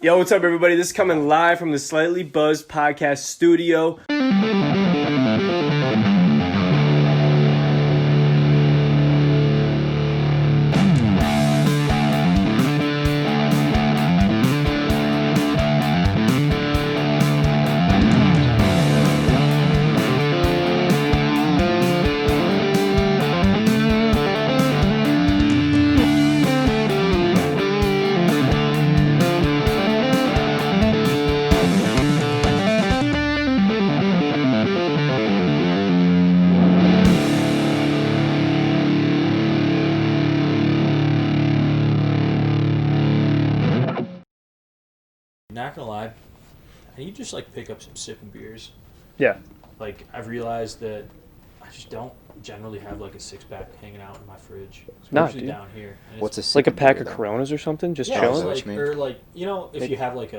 Yo, what's up, everybody? This is coming live from the Slightly Buzzed podcast studio. Not gonna lie, I need to just like pick up some sipping beers. Yeah. Like I've realized that I just don't generally have like a 6-pack hanging out in my fridge. It's Nah, usually dude. down here. And What's a Like a sipping pack beer, of though? Coronas or something, just yeah, chilling. what like, you mean? or like if Like- you have like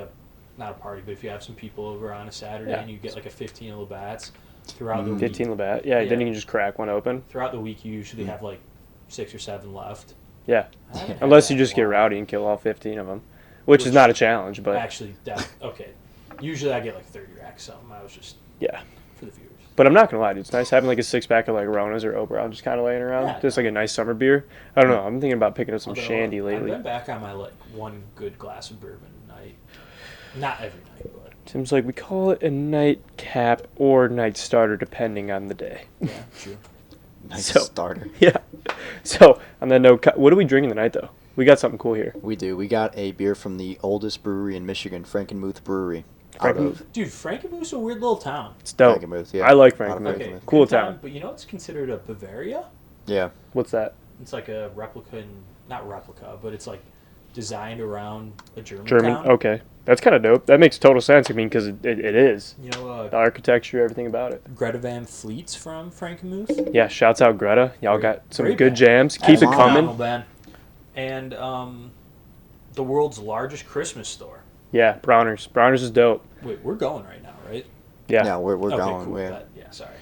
not a party, but if you have some people over on a Saturday Yeah. and you get like a 15 Labatt's throughout the week. 15 Labatt. Yeah, then Yeah. you can just crack one open. Throughout the week, you usually have like 6 or 7 left. Yeah. I haven't had Unless that you in a just get while. rowdy and kill all 15 of them, which is Which- not a challenge, but Actually, okay. Usually I get like 30 racks. Something. I was just yeah. for the viewers. But I'm not gonna lie, dude. It's nice having like a 6-pack of like Ronas or Oberon just kind of laying around. Yeah. Just like a nice summer beer. I don't know. I'm thinking about picking up some Although, shandy I've lately. been back on my like one good glass of bourbon a night. Not every night, but Seems like we call it a nightcap or night starter depending on the day. yeah, true. Nice So- starter. Yeah. So on that note, what are we drinking tonight though? We got something cool here. We do. We got a beer from the oldest brewery in Michigan, Frankenmuth Brewery. Out Frankenmuth. of Dude, Frankenmuth's a weird little town. It's dope. Frankenmuth, yeah. I like Out of Frankenmuth. Okay, Frankenmuth. Cool good town. But you know it's considered a Bavaria? Yeah. What's that? It's like a replica, not replica, but it's like designed around a German German. town. Okay. That's kind of dope. That makes total sense. I mean, because it is. You know, The architecture, everything about it. Greta Van Fleet's from Frankenmuth. Yeah, shouts out Greta. Y'all Great- got some great good band. jams. Keep it Wow. coming. Phenomenal band. And the world's largest Christmas store. Yeah, Browners. Browners is dope. Wait, we're going right now, right? Yeah. Yeah, we're Okay, going. cool. Yeah. Yeah, sorry.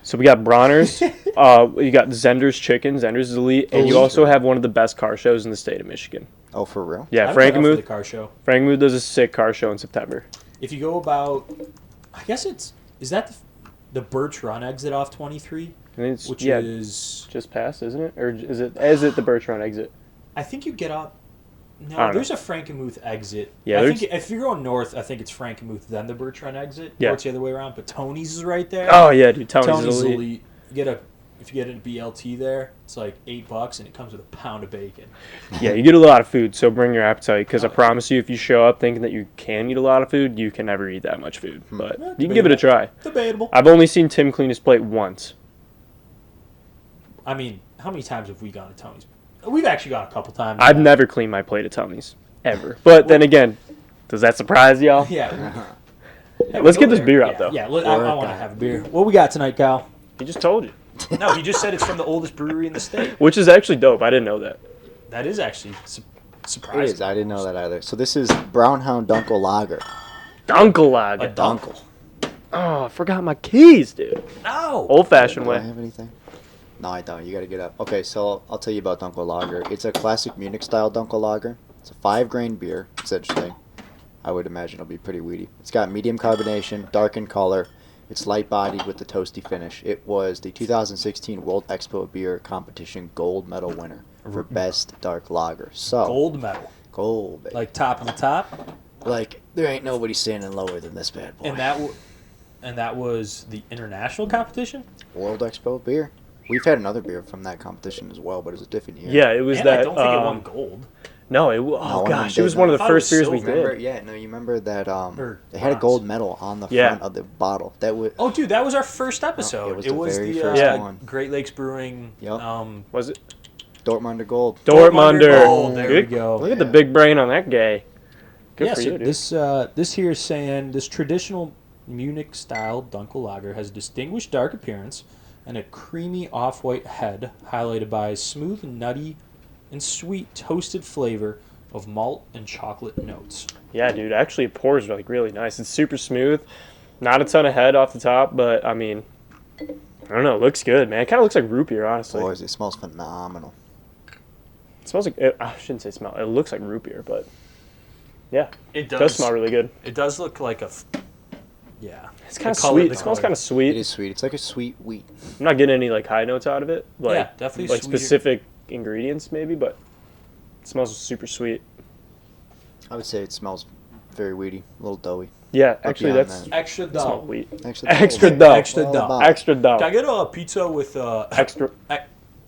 So we got Browners. You got Zender's Chicken. Zender's is elite. And you Elite. also have one of the best car shows in the state of Michigan. Oh, for real? Yeah, I've been out for the Frankenmuth. car show. Frankenmuth does a sick car show in September. If you go about, I guess is that the Birch Run exit off 23, I think it's which yeah, is, just past, isn't it? Or is it the Birch Run exit? I think you get up. I No, don't there's a Frankenmuth exit. Yeah, I there's- think if you're going north, I think it's Frankenmuth, then the Birch Run exit. Yeah. Or it's the other way around. But Tony's is right there. Oh yeah, dude. Tony's Tony's elite. elite. If you get a BLT there, it's like $8 and it comes with a pound of bacon. Yeah, you get a lot of food, so bring your appetite. Because I Oh, yeah. promise you, if you show up thinking that you can eat a lot of food, you can never eat that much food. But Yeah, you can give it a try. Debatable. I've only seen Tim clean his plate once. I mean, how many times have we gone to Tony's? We've actually gone a couple times. I've never cleaned my plate at Tony's ever. But then again, does that surprise y'all? Yeah. Hey, Let's we get go this there. beer out, Yeah, though. Yeah, I Work want to on have it. a beer. What we got tonight, Kyle? He just told you, No, he just said it's from the oldest brewery in the state. which is actually dope. I didn't know that. That is actually It surprising. is. I didn't know that either. So this is Brownhound Dunkel Lager. Dunkel A lager. Dunkel. Oh, I forgot my keys, dude. No. Old fashioned Do I way. have anything? No, I don't. You got to get up. Okay, so I'll tell you about Dunkel Lager. It's a classic Munich-style Dunkel Lager. It's a 5-grain beer. It's interesting. I would imagine it'll be pretty weedy. It's got medium carbonation, dark in color. It's light-bodied with the toasty finish. It was the 2016 World Expo Beer Competition gold medal winner for best dark lager. So Gold medal. gold, baby. Like top of the top. Like there ain't nobody standing lower than this bad boy. And that was the international competition? World Expo beer. We've had another beer from that competition as well, but it was a different year. Yeah, it was And that. I don't think it won gold. No, No, oh one of gosh, them it was did one of not. the I thought it first was beers we silver. Remember? did. Yeah, no, you remember that? Or They had a bronze. gold medal on the Yeah. front of the bottle. That was Oh, dude, that was our first episode. it was the very the first one. Great Lakes Brewing. Yep. Was it Dortmunder Gold. Dortmunder? Oh, there we Good. go. Look at the Yeah. big brain on that guy. Good Yeah, for so you, dude. this here is saying this traditional Munich-style Dunkel Lager has a distinguished dark appearance and a creamy off-white head, highlighted by a smooth, nutty, and sweet toasted flavor of malt and chocolate notes. Yeah, dude. Actually, it pours like really nice. It's super smooth. Not a ton of head off the top, but I mean, I don't know. It looks good, man. It kind of looks like root beer, honestly. Boys, it smells phenomenal. It smells like I shouldn't say smell. It looks like root beer, but Yeah, It it does smell really good. It does look like yeah. It's kind of The color- sweet. the It smells color. kind of sweet. It is sweet. It's like a sweet wheat. I'm not getting any like high notes out of it. Like, Yeah, definitely like sweeter. specific ingredients maybe, but it smells super sweet. I would say it smells very weedy, a little doughy. Yeah, actually beyond that's that. Extra it smells dough. wheat. Extra, Extra dough. dough. Extra All dough. about- Extra Can I dough. get a pizza with Extra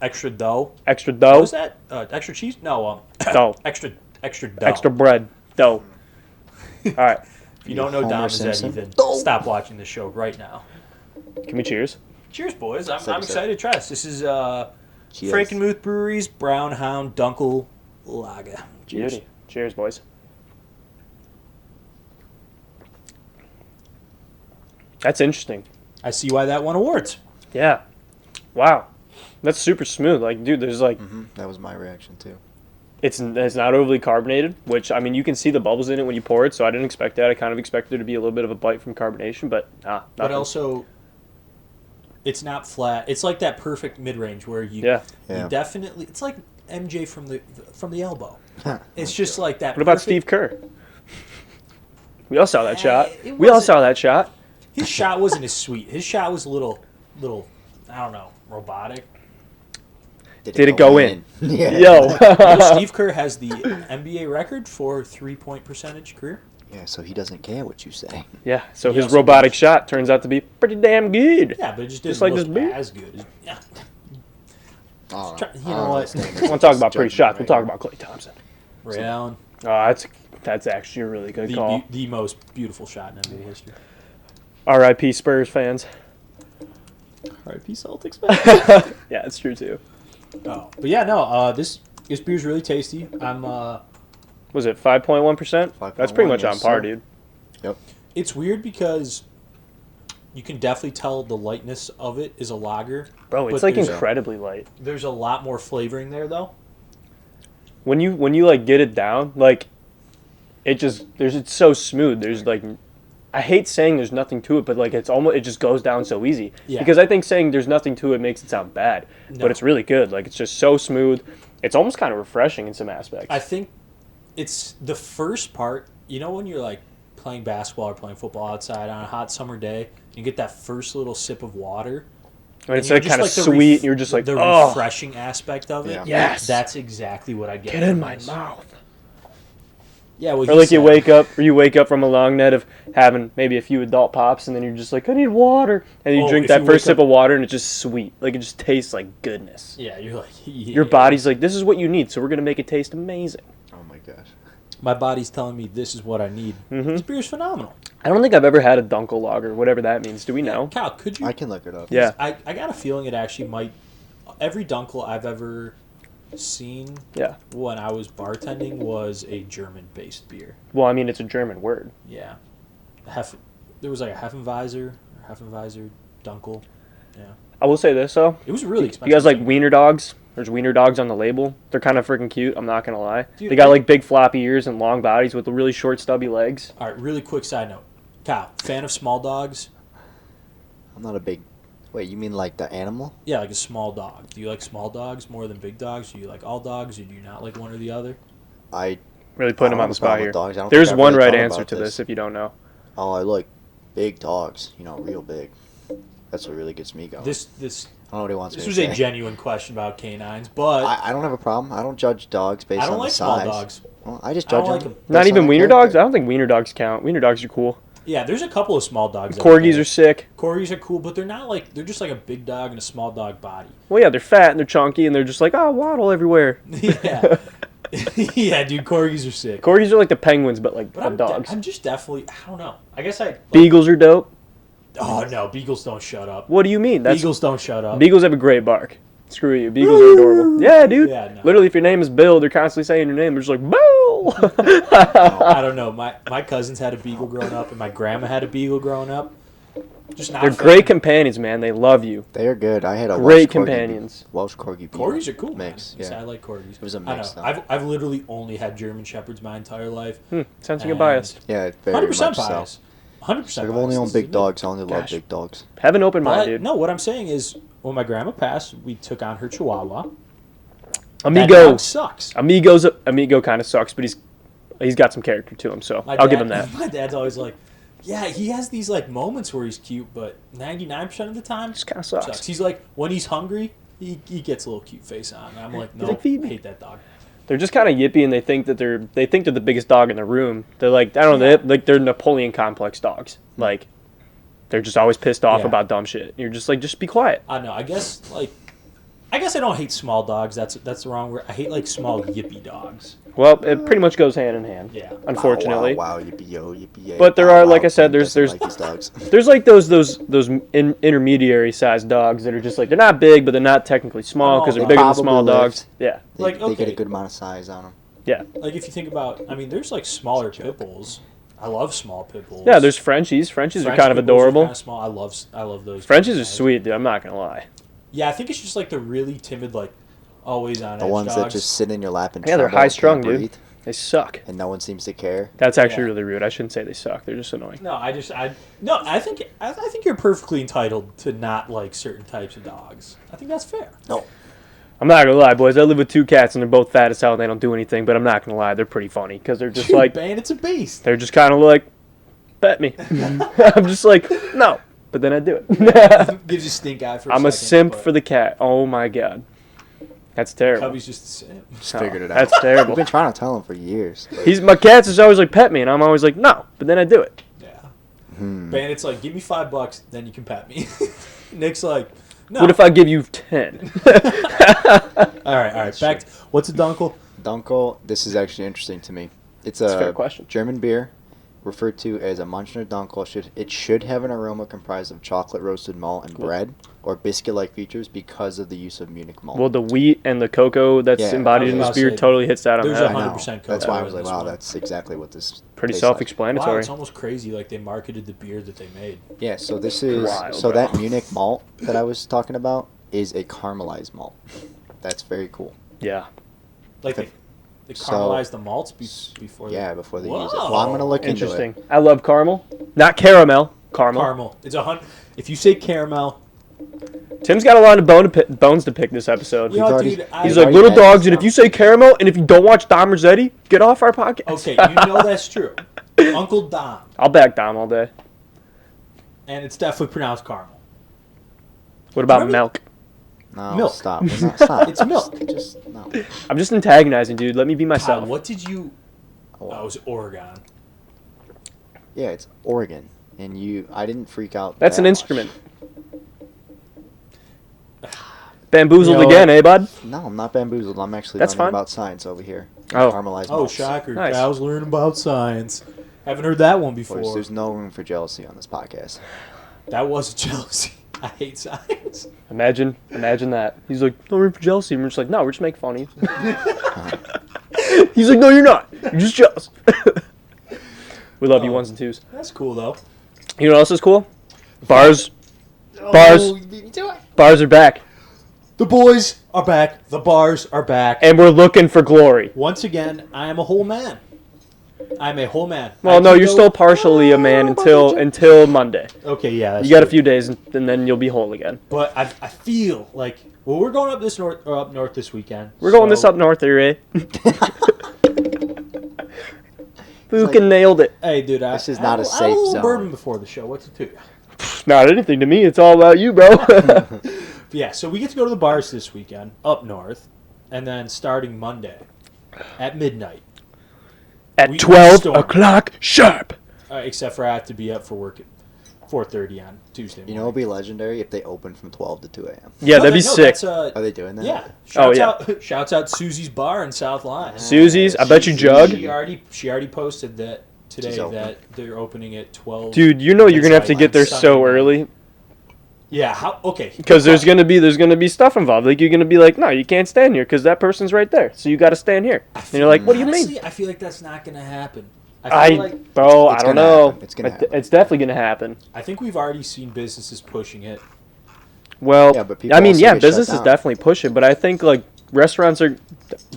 extra dough? extra What dough. was that? Extra cheese? No, Dough. extra dough. Extra bread. Dough. All right. If you don't know Homer Dom is that Simpson. even, Dough. stop watching the show right now. Can we cheers? Cheers, boys! I'm Second excited to try this. This is Cheers. Frankenmuth Brewery's Brown Hound Dunkel Lager. Cheers. Beauty. Cheers, boys. That's interesting. I see why that won awards. Yeah. Wow. That's super smooth. Like, dude, there's like That was my reaction too. it's not overly carbonated, which I mean you can see the bubbles in it when you pour it, so I didn't expect that. I kind of expected there to be a little bit of a bite from carbonation, but nah. But nothing. also, it's not flat. It's like that perfect mid-range where you, Yeah. Yeah. you definitely. It's like MJ from the elbow. It's just like that. What about perfect- Steve Kerr? We all saw that shot. it We all wasn't- saw that shot. His shot wasn't as sweet. His shot was a little. I don't know, robotic. Did it go in? Yeah. Yo. You know, Steve Kerr has the NBA record for 3-point percentage career. Yeah, so he doesn't care what you say. Yeah, so He his also robotic shot turns out to be pretty damn good. Yeah, but it just didn't Just like look this beer? as good. Yeah. Oh, You know what? We won't talk about pretty shots. We'll talk about Klay Thompson. Ray Allen, Oh, that's actually a really good call. the most beautiful shot in NBA history. R.I.P. Spurs fans. R.I.P. Celtics, man. Yeah, it's true too. Oh, but yeah, no. This beer's really tasty. I'm. Was it 5.1%? That's pretty 5.1, much on yes, par, sir. dude. Yep. It's weird because you can definitely tell the lightness of it is a lager. Bro, it's but like there's- incredibly light. There's a lot more flavoring there, though. When you like get it down, like it's so smooth. There's like I hate saying there's nothing to it, but like it just goes down so easy. Yeah. Because I think saying there's nothing to it makes it sound bad, No. but it's really good. Like it's just so smooth. It's almost kind of refreshing in some aspects. I think it's the first part. You know when you're like playing basketball or playing football outside on a hot summer day, you get that first little sip of water. and it's you're like just kind of like the sweet. ref- You're just like, the oh, refreshing aspect of it. Yeah. Yes. That's exactly what I get. get in from my this. mouth. Yeah, well, Or like you wake up from a long night of having maybe a few adult pops, and then you're just like, I need water, and you Oh, drink if that you first wake sip of water, and it's just sweet. Like it just tastes like goodness. Yeah, you're like Your body's like, this is what you need, so we're gonna make it taste amazing. Oh my gosh. My body's telling me this is what I need. This beer's phenomenal. I don't think I've ever had a Dunkel lager, whatever that means. Do we know? Cal, could you? I can look it up. Yeah. I got a feeling it actually might. Every Dunkel I've ever seen Yeah. when I was bartending was a German-based beer. Well, I mean, it's a German word. Yeah, there was like a Heffenweiser Dunkel. Yeah, I will say this though. it was really expensive. You guys like wiener dogs? There's wiener dogs on the label. They're kind of freaking cute. I'm not gonna lie. Dude, They got like big floppy ears and long bodies with the really short stubby legs. All right, really quick side note. Kyle, fan of small dogs? I'm not a big. Wait, you mean like the animal? Yeah, like a small dog. Do you like small dogs more than big dogs? Do you like all dogs, or do you not like one or the other? I Really putting them I on don't the have a spot problem here. with dogs. I don't There's think I've one really right thought answer about to this if you don't know. I like big dogs. You know, real big. That's what really gets me going. This I don't know what he wants this me was to a say. genuine question about canines, but I don't have a problem. I don't judge dogs based I on don't the like small size. dogs. Well, I just I don't judge like them. them. Not based even on their wiener dogs. character. I don't think wiener dogs count. Wiener dogs are cool. Yeah, there's a couple of small dogs. out Corgis there. are sick. Corgis are cool, but they're not like they're just like a big dog and a small dog body. Well, yeah, they're fat and they're chunky and they're just like, oh, waddle everywhere. Yeah, yeah, dude, corgis are sick. Corgis are like the penguins, but like But of dogs. I'm just definitely I don't know. I guess I. Beagles are dope. Oh no, beagles don't shut up. What do you mean? Beagles don't shut up. Beagles have a great bark. Screw you. Beagles are adorable. Yeah, dude. Yeah, no. Literally, if your name is Bill, they're constantly saying your name. They're just like, Bill. I don't know. My cousins had a beagle growing up, and my grandma had a beagle growing up. Just not. They're a fan. great companions, man. They love you. They are good. I had a Great Welsh Corgi companions. Welsh Corgi. Corgis are cool. Mix. Man. Yeah. I like corgis. It was a I mix, know. though. I've literally only had German shepherds my entire life. Sounds like a And- bias. Yeah, very much 100% so. bias. 100%. Like I've only bias. owned This big is me. dogs. I only love Gosh. big dogs. Have an open mind, But dude. no, what I'm saying is, when my grandma passed, we took on her Chihuahua. That Amigo. dog sucks. Amigo kind of sucks, but he's He's got some character to him, so My I'll dad, give him that. My dad's always like, yeah, he has these like moments where he's cute, but 99% of the time, Just kind of sucks. He's like, when he's hungry, he gets a little cute face on. And I'm like, no, like, "Feed I me." hate that dog. They're just kind of yippy, and they think they're the biggest dog in the room. They're like, I don't know, they're Napoleon complex dogs. Like, they're just always pissed off Yeah. about dumb shit. You're just like, just be quiet. I don't know. I guess I don't hate small dogs. That's the wrong word. I hate like small yippy dogs. Well, it pretty much goes hand in hand. Yeah. Unfortunately. Wow, yippee yo, yippee yay. But there are, like I said, there's like these dogs. there's like those intermediary sized dogs that are just like, they're not big, but they're not technically small because they're They bigger than small probably dogs. Yeah. They, Like, they get okay. a good amount of size on them. Yeah. Like if you think about, I mean, there's like smaller pit bulls. I love small pit bulls. Yeah, there's Frenchies. Frenchies are French kind of pit bulls are adorable. kinda small. I love those. Frenchies are guys. sweet, dude. I'm not gonna lie. Yeah, I think it's just like the really timid, like always on The edge ones dogs. that just sit in your lap and Yeah, they're tremble and high-strung, can't dude. breathe, They suck. and no one seems to care. That's actually Yeah. really rude. I shouldn't say they suck. They're just annoying. No, I think you're perfectly entitled to not like certain types of dogs. I think that's fair. No. I'm not gonna lie, boys. I live with 2 cats, and they're both fat as hell, and they don't do anything. But I'm not gonna lie, they're pretty funny because they're just like, man, it's a beast. they're just kind of like, pet me. I'm just like, no, but then I do it. Gives you stink eye for. I'm a second, simp but for the cat. Oh my god, that's terrible. Cubby's just a simp. Just Oh, figured it out. That's I've terrible. been trying to tell him for years. My cats is always like, pet me, and I'm always like, no, but then I do it. Yeah. Hmm. Bandit's like, give me $5, then you can pet me. Nick's like, no. What if I give you 10? All right. Back. What's a dunkel? Dunkel, this is actually interesting to me. It's That's a a fair question. German beer, referred to as a Munchner Dunkel. It should have an aroma comprised of chocolate roasted malt and bread, or biscuit-like features because of the use of Munich malt. Well, the wheat and the cocoa that's Yeah, embodied I in was this about to beer say, totally hits that on there's that. I know. 100% That's cocoa why I in was like, this wow, one. that's exactly what this Pretty tastes like. Wow, self-explanatory. it's almost crazy. Like they marketed the beer that they made. Yeah, so this is Wild, so bro. that Munich malt that I was talking about is a caramelized malt. That's very cool. Yeah. Like they So- caramelized the malts before. Yeah, before they Whoa. use it. Well, I'm gonna look into Interesting. it. I love caramel. Not caramel. Caramel. Caramel. It's If you say caramel, Tim's got a lot of bones to pick this episode. you know, already- dude. He's We've like, already little had dogs, this and if you say caramel, and if you don't watch Dom Rossetti, get off our podcast. Okay, you know that's true. Uncle Dom, I'll back Dom all day. and it's definitely pronounced caramel. What about Remember- milk? No, Milk. stop. We're not, stop. It's milk. Just no. I'm just antagonizing, dude. Let me be myself. God, what did you? Oh, it was Oregon. Yeah, it's Oregon, and I didn't freak out. That's that an much. instrument. Bamboozled You know again, what? eh, bud? No, I'm not bamboozled. I'm actually That's learning fine. about science over here. Oh. Caramelized Oh, malts. shocker! Nice. I was learning about science. Haven't heard that one Of before. course, there's no room for jealousy on this podcast. That was a jealousy. I hate science. Imagine that. He's like, no room for jealousy. And we're just like, no, we're just making fun of you. He's like, no, you're not. You're just jealous. We love you Oh. ones and twos. That's cool though. You know what else is cool? Bars. Bars. Oh, you beat me to it. Bars are back. The boys are back. The bars are back. And we're looking for glory. Once again, I am a whole man. I'm a whole man. Well, I no, can you're go- still partially a man until Monday. Okay, yeah. That's You got a true. few days, and then you'll be whole again. But I feel like we're going up north this weekend. We're going so- this up north here, eh? Fucking like- nailed it. Hey, dude, This is I not had a I had safe little zone. bourbon before the show. What's it to you? Not anything to me. It's all about you, bro. But yeah, so we get to go to the bars this weekend up north, and then starting Monday at midnight. At We 12 stormed. o'clock sharp. Except for I have to be up for work at 4:30 on Tuesday morning. You know, it'd be legendary if they opened from 12 to 2 a.m. Yeah, that'd be no, sick. That's, Are they doing that? yeah. Oh, yeah. Shouts out Susie's Bar in South Line. Susie's, I bet you jug. She already posted that today She's open. that they're opening at 12. Dude, you know you're gonna have to That's get there Sunday so night. early Yeah. How? Okay. because there's gonna be stuff involved. Like you're gonna be like, no, you can't stand here because that person's right there. So you got to stand here. And you're like, what do you mean? Honestly, I feel like that's not gonna happen. I feel like Bro, It's I don't gonna know. happen. It's gonna happen. It's definitely gonna happen. I think we've already seen businesses pushing it. Well, Yeah, but people I mean, also yeah, get shut businesses down. definitely push it, but I think like restaurants are, you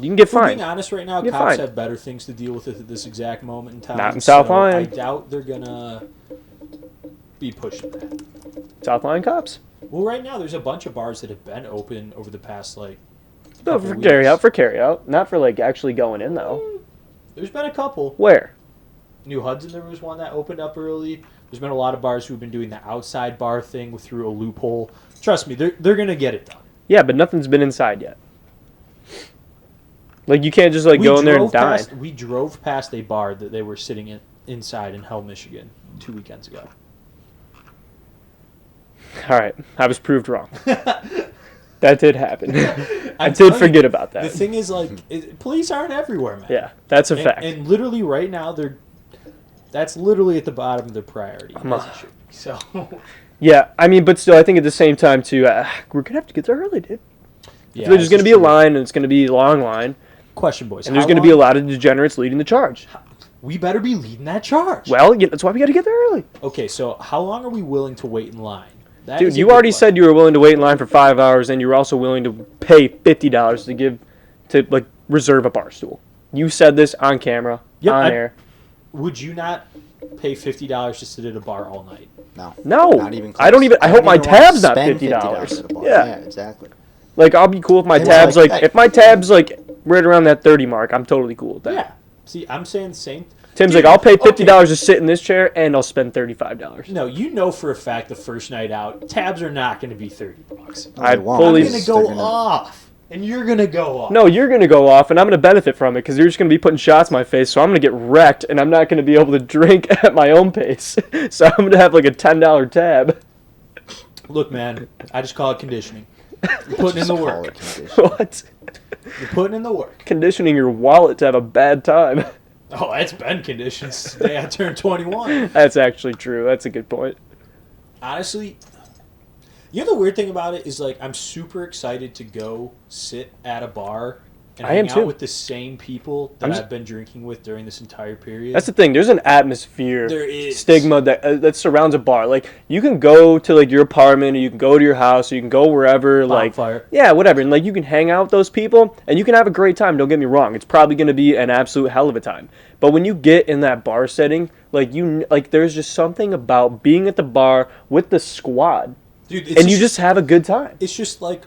can get If we're fined. being honest right now, You're cops fine. have better things to deal with at this exact moment in time. Not in South so Lyon. I doubt they're gonna be pushing that. South Line cops. Well, right now there's a bunch of bars that have been open over the past like. No, couple for weeks. carry out, not for like actually going in though. There's been a couple. Where? New Hudson, there was one that opened up early. There's been a lot of bars who've been doing the outside bar thing through a loophole. Trust me, they're going to get it done. Yeah, but nothing's been inside yet. Like, you can't just, like, go in there and dine. We drove past a bar that they were sitting inside in Hell, Michigan 2 weekends ago. All right. I was proved wrong. That did happen. I did forget about that. The thing is, like, police aren't everywhere, man. Yeah, that's a fact. And literally right now, that's literally at the bottom of their priority. So, yeah, I mean, but still, I think at the same time, too, we're going to have to get there early, dude. yeah, There's going to be a line, and it's going to be a long line. Question, boys. And there's going to be a lot of degenerates leading the charge. We better be leading that charge. Well, yeah, that's why we got to get there early. Okay, so how long are we willing to wait in line? Dude, you already said you were willing to wait in line for 5 hours, and you were also willing to pay $50 to reserve a bar stool. You said this on camera, on air. Would you not pay $50 to sit at a bar all night? No. No. Not even close. I don't even. I hope my tab's not $50. At a bar. Yeah, exactly. Like, I'll be cool if my tab's if my tab's right around that 30 mark. I'm totally cool with that. Yeah. See, I'm saying the same. Tim's like, I'll pay $50 to sit in this chair, and I'll spend $35. No, you know for a fact the first night out, tabs are not going to be $30. I'm going to go off, and you're going to go off. No, you're going to go off, and I'm going to benefit from it, because you're just going to be putting shots in my face, so I'm going to get wrecked, and I'm not going to be able to drink at my own pace. So I'm going to have, like, a $10 tab. Look, man, I just call it conditioning. You're putting in the work. What? You're putting in the work. Conditioning your wallet to have a bad time. Oh, that's been conditioned since the day I turned 21. That's actually true. That's a good point. Honestly, you know the weird thing about it is, like, I'm super excited to go sit at a bar and hang out with the same people that I've been drinking with during this entire period. That's the thing. There's an atmosphere, there is stigma that surrounds a bar. Like, you can go to, like, your apartment, or you can go to your house, or you can go wherever. Bonfire. Yeah, whatever. And, like, you can hang out with those people, and you can have a great time. Don't get me wrong. It's probably going to be an absolute hell of a time. But when you get in that bar setting, there's just something about being at the bar with the squad. Dude, and you just have a good time. It's just like,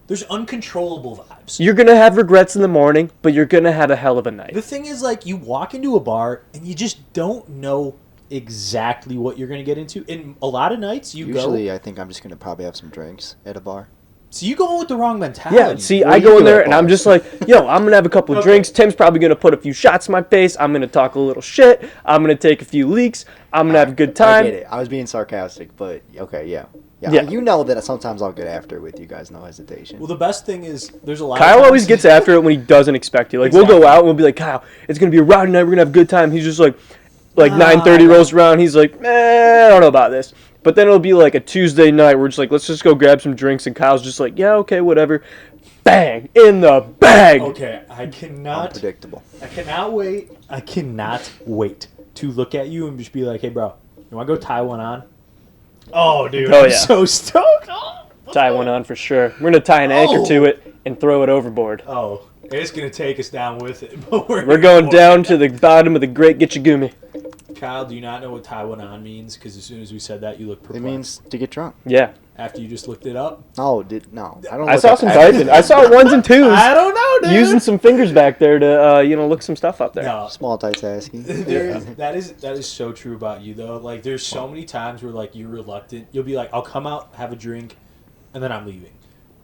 there's uncontrollable vibes. You're going to have regrets in the morning, but you're going to have a hell of a night. The thing is, like, you walk into a bar, and you just don't know exactly what you're going to get into. And a lot of nights, Usually, I think I'm just going to probably have some drinks at a bar. So you go in with the wrong mentality. Yeah, see, I go in there, and I'm just like, yo, I'm going to have a couple of drinks. Tim's probably going to put a few shots in my face. I'm going to talk a little shit. I'm going to take a few leaks. I'm going to have a good time. I get it. I was being sarcastic, but okay, yeah. Yeah, you know that sometimes I'll get after it with you guys, no hesitation. Well, the best thing is there's a lot Kyle of always gets after it when he doesn't expect you. Like, we'll go out, and we'll be like, Kyle, it's going to be a rowdy night. We're going to have a good time. He's just like 9:30 rolls around. He's like, I don't know about this. But then it'll be like a Tuesday night. We're just like, let's just go grab some drinks. And Kyle's just like, yeah, okay, whatever. Bang! In the bag! Okay, Unpredictable. I cannot wait to look at you and just be like, hey, bro, you want to go tie one on? Oh, dude, I'm so stoked. Tie one on for sure. We're going to tie an anchor to it and throw it overboard. Oh, it's going to take us down with it. But we're going down to the bottom of the Great Gitchagumi. Kyle, do you not know what tie one on means? Because as soon as we said that, you looked perplexed. It means to get drunk. Yeah. After you just looked it up? No. I saw some typing. I saw ones and twos. I don't know, dude. Using some fingers back there to, look some stuff up there. No. Small multitasking. That is so true about you, though. Like, there's so many times where, like, you're reluctant. You'll be like, I'll come out, have a drink, and then I'm leaving.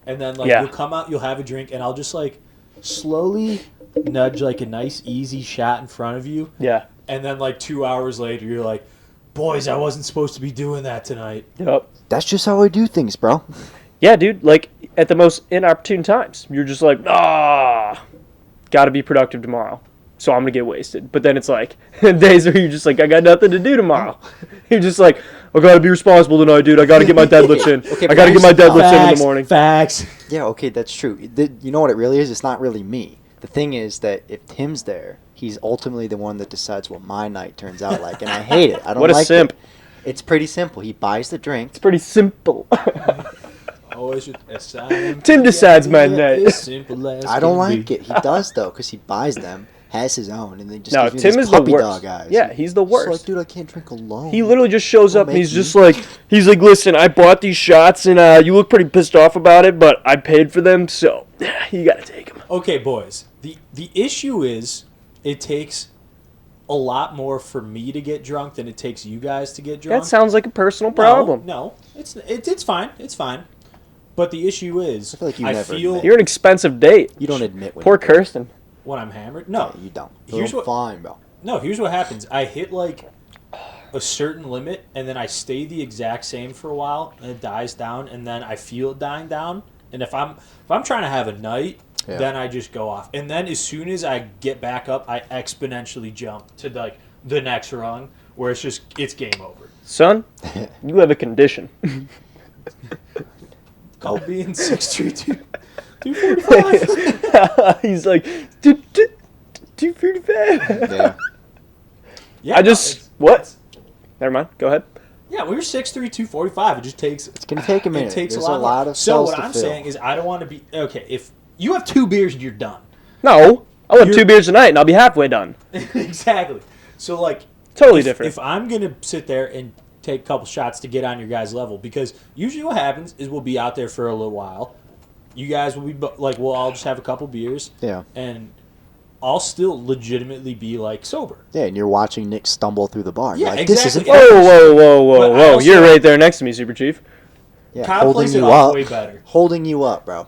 And then, like, you'll come out, you'll have a drink, and I'll just, like, slowly nudge, like, a nice, easy shot in front of you. Yeah. And then, like, 2 hours later, you're like, boys, I wasn't supposed to be doing that tonight. Yep. That's just how I do things, bro. Yeah, dude. Like, at the most inopportune times. You're just like, gotta be productive tomorrow. So I'm gonna get wasted. But then it's like, days where you're just like, I got nothing to do tomorrow. You're just like, I gotta be responsible tonight, dude. I gotta get my deadlifts in. I gotta get my deadlifts in the morning. Facts. Yeah, okay, that's true. You know what it really is? It's not really me. The thing is that if Tim's there, he's ultimately the one that decides what my night turns out like, and I hate it. I don't what a like simp. it. It's pretty simple. He buys the drink. It's pretty simple. Always with Tim decides my night. As simple as I don't like it. He does, though, because he buys them, has his own, and then just gives me Tim this is the puppy worst. dog eyes. Yeah, he's the worst. It's like, dude, I can't drink alone. He literally just shows up and he's make just like, listen, I bought these shots and you look pretty pissed off about it, but I paid for them, so you gotta take them. Okay, boys. The issue is it takes a lot more for me to get drunk than it takes you guys to get drunk. That sounds like a personal problem. No, it's fine. It's fine. But the issue is, I feel like you I never feel admit. You're an expensive date. You don't admit when Poor you're drunk. Kirsten. when I'm hammered. No, Yeah, you don't. Here's You're what- fine, bro. No, here's what happens. I hit like a certain limit, and then I stay the exact same for a while, and it dies down, and then I feel it dying down. And if I'm trying to have a night, Yeah. then I just go off. And then as soon as I get back up, I exponentially jump to like the next rung, where it's game over. Son, you have a condition. Called being 6'3", 245. He's like, 245. Yeah. Yeah, I just, what? Never mind. Go ahead. Yeah, when you're 6'3", 245, it just takes. It's gonna take a minute. It takes There's a lot of So cells what to I'm fill. saying is, I don't want to be okay. If you have 2 beers and you're done. No, I'll have You're- 2 beers tonight and I'll be halfway done. Exactly. So like, Totally if, different. If I'm gonna sit there and take a couple shots to get on your guys' level, because usually what happens is we'll be out there for a little while. You guys will be like, we'll all just have a couple beers. Yeah. And I'll still legitimately be like sober. Yeah, and you're watching Nick stumble through the bar. Yeah, You're like, this exactly. isn't Whoa, whoa, whoa, But whoa, I whoa. also- You're right there next to me, Super Chief. yeah, Kyle holding plays it you off up. way better. Holding you up, bro.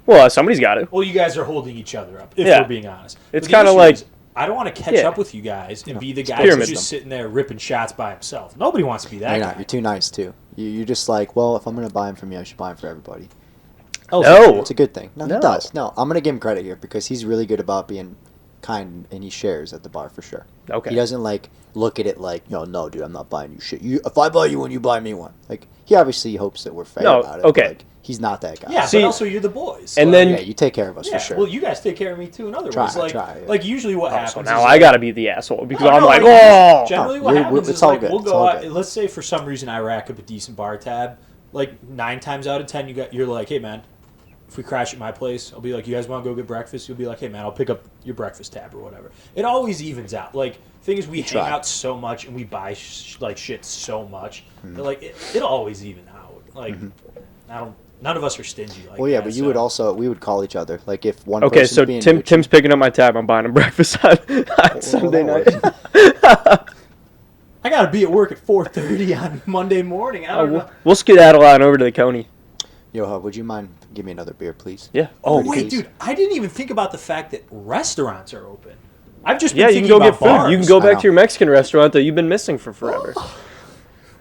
Well, somebody's got it. Well, you guys are holding each other up, if Yeah. we're being honest. It's But the kinda issue like- is, I don't want to catch Yeah. up with you guys and be the guy pyramid who's just sitting there ripping shots by himself. Nobody wants to be that You're guy. not. You're too nice too. You're just like, well, if I'm gonna buy him from you, I should buy him for everybody. Oh, No. It's a good thing. No, No. he does. No, I'm gonna give him credit here because he's really good about being kind and he shares at the bar for sure. Okay. He doesn't like look at it like, no, dude, I'm not buying you shit. If I buy you one, you buy me one. Like he obviously hopes that we're fair No, about it. okay. But, like, he's not that guy. Yeah, See- but also you're the boys. And Like, then- Yeah, you take care of us yeah, for sure. well, you guys take care of me too in other Try, ways. Like, yeah. like usually what Oh, happens. so now is I like- gotta be the asshole because No, I'm no, like, like, oh. Generally, No, what you're- happens it's is all like good, we'll it's go all out. good. Let's say for some reason I rack up a decent bar tab. Like 9 times out of 10, you're like, hey man, if we crash at my place, I'll be like, you guys want to go get breakfast? You'll be like, hey man, I'll pick up your breakfast tab or whatever. It always evens out. Like thing is, we hang try. out so much and we buy like shit so much that like it'll always even out. Like I don't. None of us are stingy like Well, yeah, that, but you so- would also we would call each other. Like if one Okay, person's so being Tim's bitchy- picking up my tab. I'm buying him breakfast on Sunday night. I gotta be at work at 4:30 on Monday morning. I don't know. We'll skedaddle on over to the county. Yo, Hub, would you mind give me another beer, please? Yeah. Oh Pretty wait, please. dude! I didn't even think about the fact that restaurants are open. I've just been Yeah, you can thinking go get about food. bars. You can go I back know. to your Mexican restaurant that you've been missing for forever.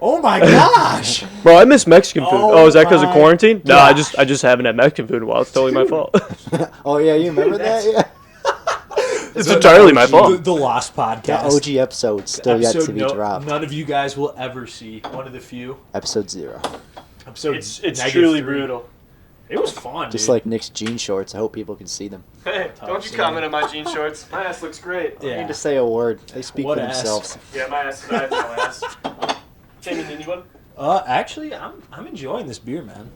Oh my gosh! Bro, I miss Mexican food. Oh Oh, is that because of my quarantine? No, gosh. I just haven't had Mexican food in a while. It's totally my fault. Oh yeah, you remember that? Yeah. It's entirely my The, fault. the Lost The podcast. OG episode still yet to be dropped. None of you guys will ever see. One of the few. Episode 0. Episode It's -3. truly brutal. It was fun, Just dude. like Nick's jean shorts. I hope people can see them. Hey, don't you comment on my jean shorts. My ass looks great. Yeah. I need to say a word. They speak What for ass? themselves. Yeah, my ass. I have no ass. Timmy, need one? Actually, I'm enjoying this beer, man.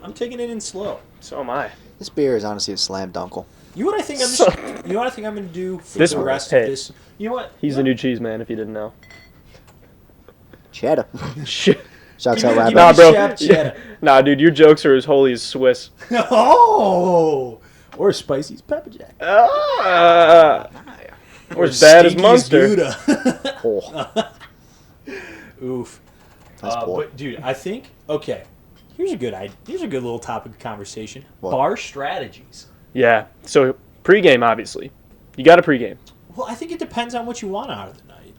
I'm taking it in slow. So am I. This beer is honestly a slam dunkle. You know what I think you know what I think I'm gonna do for This the one, rest hey. of this. You know what? He's the new cheese man, if you didn't know. Cheddar. Shit. Shouts Give out me- Rabbit. give me Nah, bro. Chef cheddar. Nah, dude, your jokes are as holy as Swiss. Oh, or spicy as pepper jack. Or as bad as Stinky Munster. Gouda. Oh, Oof. nice pour. But dude, I think okay. Here's a good little topic of conversation. What? Bar strategies. Yeah. So pregame, obviously. You got to pregame. Well, I think it depends on what you want out of the night.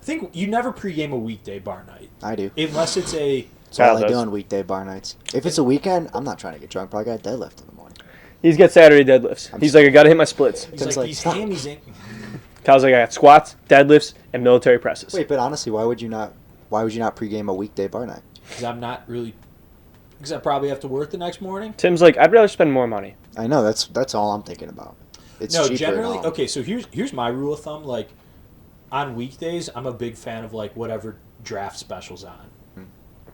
I think you never pregame a weekday bar night I do. unless it's a. That's all Kyle I does. do on weekday bar nights. If it's a weekend, I'm not trying to get drunk, but I got deadlift in the morning. He's got Saturday deadlifts. He's like, I got to hit my splits. He's Tim's like, like, these "Stop." hammies ain't. Kyle's like, I got squats, deadlifts, and military presses. Wait, but honestly, why would you not pregame a weekday bar night? Because I'm not really. Because I probably have to work the next morning. Tim's like, I'd rather spend more money. I know that's all I'm thinking about. It's No, cheaper generally, at home. okay. So here's my rule of thumb. Like, on weekdays, I'm a big fan of like whatever draft specials on,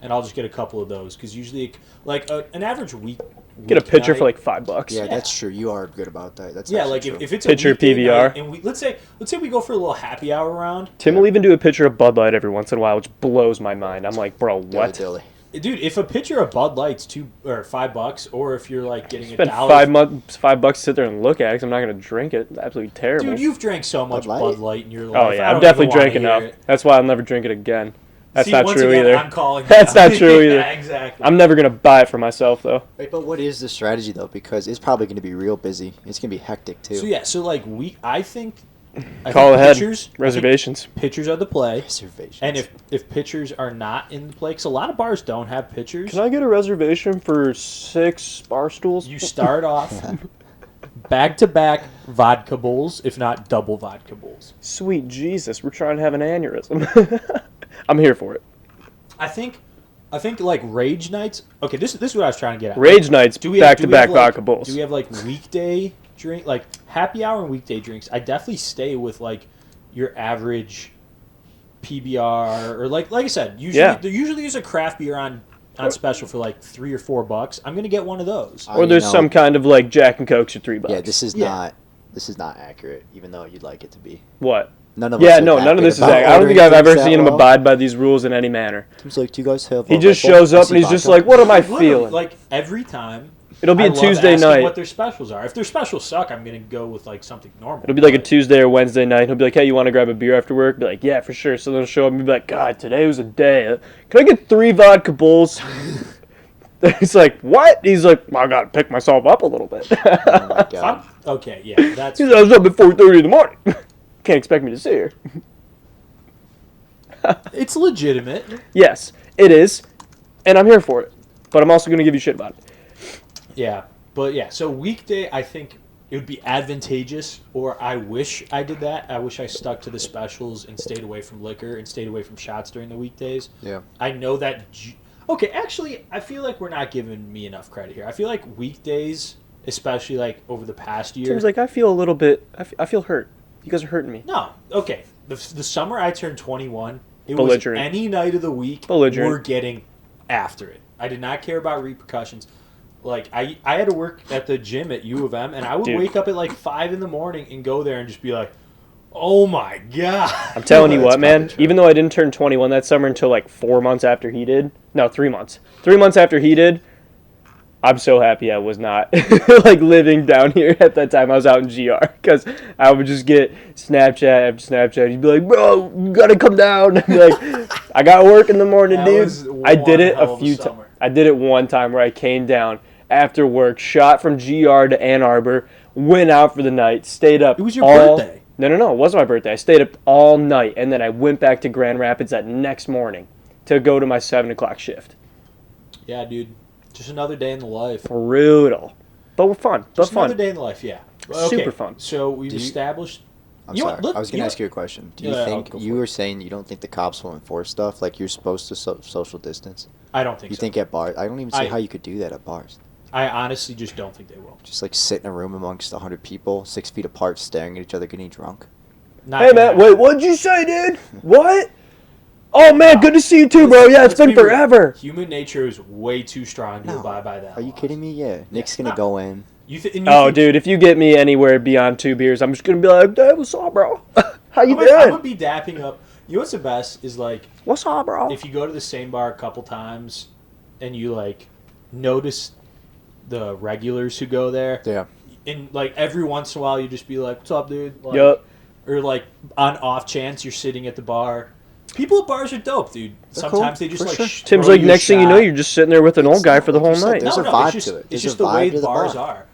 and I'll just get a couple of those because usually, like an average week. Get a pitcher for weeknight- like $5. Yeah, Yeah. that's true. You are good about that. That's Yeah, actually like true. if it's Pitcher a weekday PBR. night and we let's say we go for a little happy hour round. Tim will even do a pitcher of Bud Light every once in a while, which blows my mind. I'm like, bro, what? Dilly. Dude, if a pitcher of Bud Light's $5, or if you're like getting Spend $1, $5 to sit there and look at it 'cause I'm not gonna drink it. It's absolutely terrible. dude, you've drank so much Bud Light in your life. Oh yeah, I I've don't definitely even wanna drank enough. hear it. That's why I'll never drink it again. That's See, not once true again, either. I'm calling That's that. not true either. Yeah, exactly. I'm never gonna buy it for myself though. Wait, but what is the strategy though? Because it's probably going to be real busy. It's going to be hectic too. So like I think Call ahead. Pitchers, Reservations. Pitchers are the play. Reservations. And if pitchers are not in the play, because a lot of bars don't have pitchers. Can I get a reservation for 6 bar stools? You start off back-to-back vodka bowls, if not double vodka bowls. Sweet Jesus, we're trying to have an aneurysm. I'm here for it. I think like rage nights. Okay, this is what I was trying to get at. Rage nights, Do we back-to-back have, like, vodka bowls. Do we have like weekday drink, like happy hour and weekday drinks? I definitely stay with like your average PBR, or like I said, usually there usually is a craft beer on special for like $3 or $4. I'm gonna get one of those. Or there's some kind of like Jack and Cokes at $3. Yeah, this is not accurate, even though you'd like it to be. What? None of yeah, us are no, none of accurate this is about accurate. I don't think ordering I've ever things seen him that well. abide by these rules in any manner. He's like, do you guys have? He just shows up and he's just like, "What am I Literally, feeling?" Like every time. It'll be I a love Tuesday asking night. what their specials are. If their specials suck, I'm gonna go with like something normal. It'll be like a Tuesday or Wednesday night. He'll be like, "Hey, you want to grab a beer after work?" Be like, "Yeah, for sure." So then he'll show up and be like, "God, today was a day. Can I get 3 vodka bowls?" He's like, "What?" He's like, "I gotta pick myself up a little bit." Oh my god. Okay, yeah, that's. He's like, "I was up at 4:30 in the morning. Can't expect me to sit here." It's legitimate. Yes, it is, and I'm here for it. But I'm also gonna give you shit about it. Yeah, but yeah. So weekday, I think it would be advantageous, or I wish I did that. I wish I stuck to the specials and stayed away from liquor and stayed away from shots during the weekdays. Yeah. I know that. Okay, actually, I feel like we're not giving me enough credit here. I feel like weekdays, especially like over the past year. Seems like I feel a little bit. I feel hurt. You guys are hurting me. No, okay. The summer I turned 21, it was Belligerent. any night of the week. Belligerent. We're getting after it. I did not care about repercussions. Like I had to work at the gym at U of M, and I would wake up at like 5 in the morning and go there and just be like, "Oh my god!" I'm telling you That's what, man. probably true. Even though I didn't turn 21 that summer until like 4 months after he did. No, 3 months. 3 months after he did. I'm so happy I was not like living down here at that time. I was out in GR because I would just get Snapchat after Snapchat. He'd be like, "Bro, you gotta come down." I'd be like, "I got work in the morning, That dude." was I did it one hell a of a few times. summer. I did it one time where I came down after work, shot from GR to Ann Arbor, went out for the night, stayed up. It was your birthday. No, it wasn't my birthday. I stayed up all night, and then I went back to Grand Rapids that next morning to go to my 7 o'clock shift. Yeah, dude. Just another day in the life. Brutal. But we're fun. But Just fun. another day in the life, yeah. Super fun. So we've Do you- established. I'm You know sorry. what, I was going you to know- ask you a question. Do you Yeah, think go for you it. were saying you don't think the cops will enforce stuff like you're supposed to social distance? I don't think You so. think at bars? I don't even see I- how you could do that at bars. I honestly just don't think they will. Just like sit in a room amongst 100 people, 6 feet apart, staring at each other, getting drunk. Not Hey, gonna man. happen. Wait, what'd you say, dude? What? Oh, man. Good to see you, too, bro. Yeah, it's Let's been be real. forever. Human nature is way too strong to No. abide by that. Are you law. kidding me? Yeah. Nick's going to No. go in. And Oh, think- dude. If you get me anywhere beyond 2 beers, I'm just going to be like, "Hey, what's up, bro? How you I'm doing? gonna be dapping up. You know what's the best is like What's up, bro?" if you go to the same bar a couple times and you like notice the regulars who go there, Yeah. and like every once in a while you just be like, "What's up, dude?" Like, Yup. Or like on off chance you're sitting at the bar. People at bars are dope, dude. They're Sometimes cool, they just for like sure. Tim's throw like, you a next thing you know, shot. you're just sitting there with an old guy for the like whole you said, night. there's a it's vibe just, to it. It's There's just a the way vibe to the bars bar. are.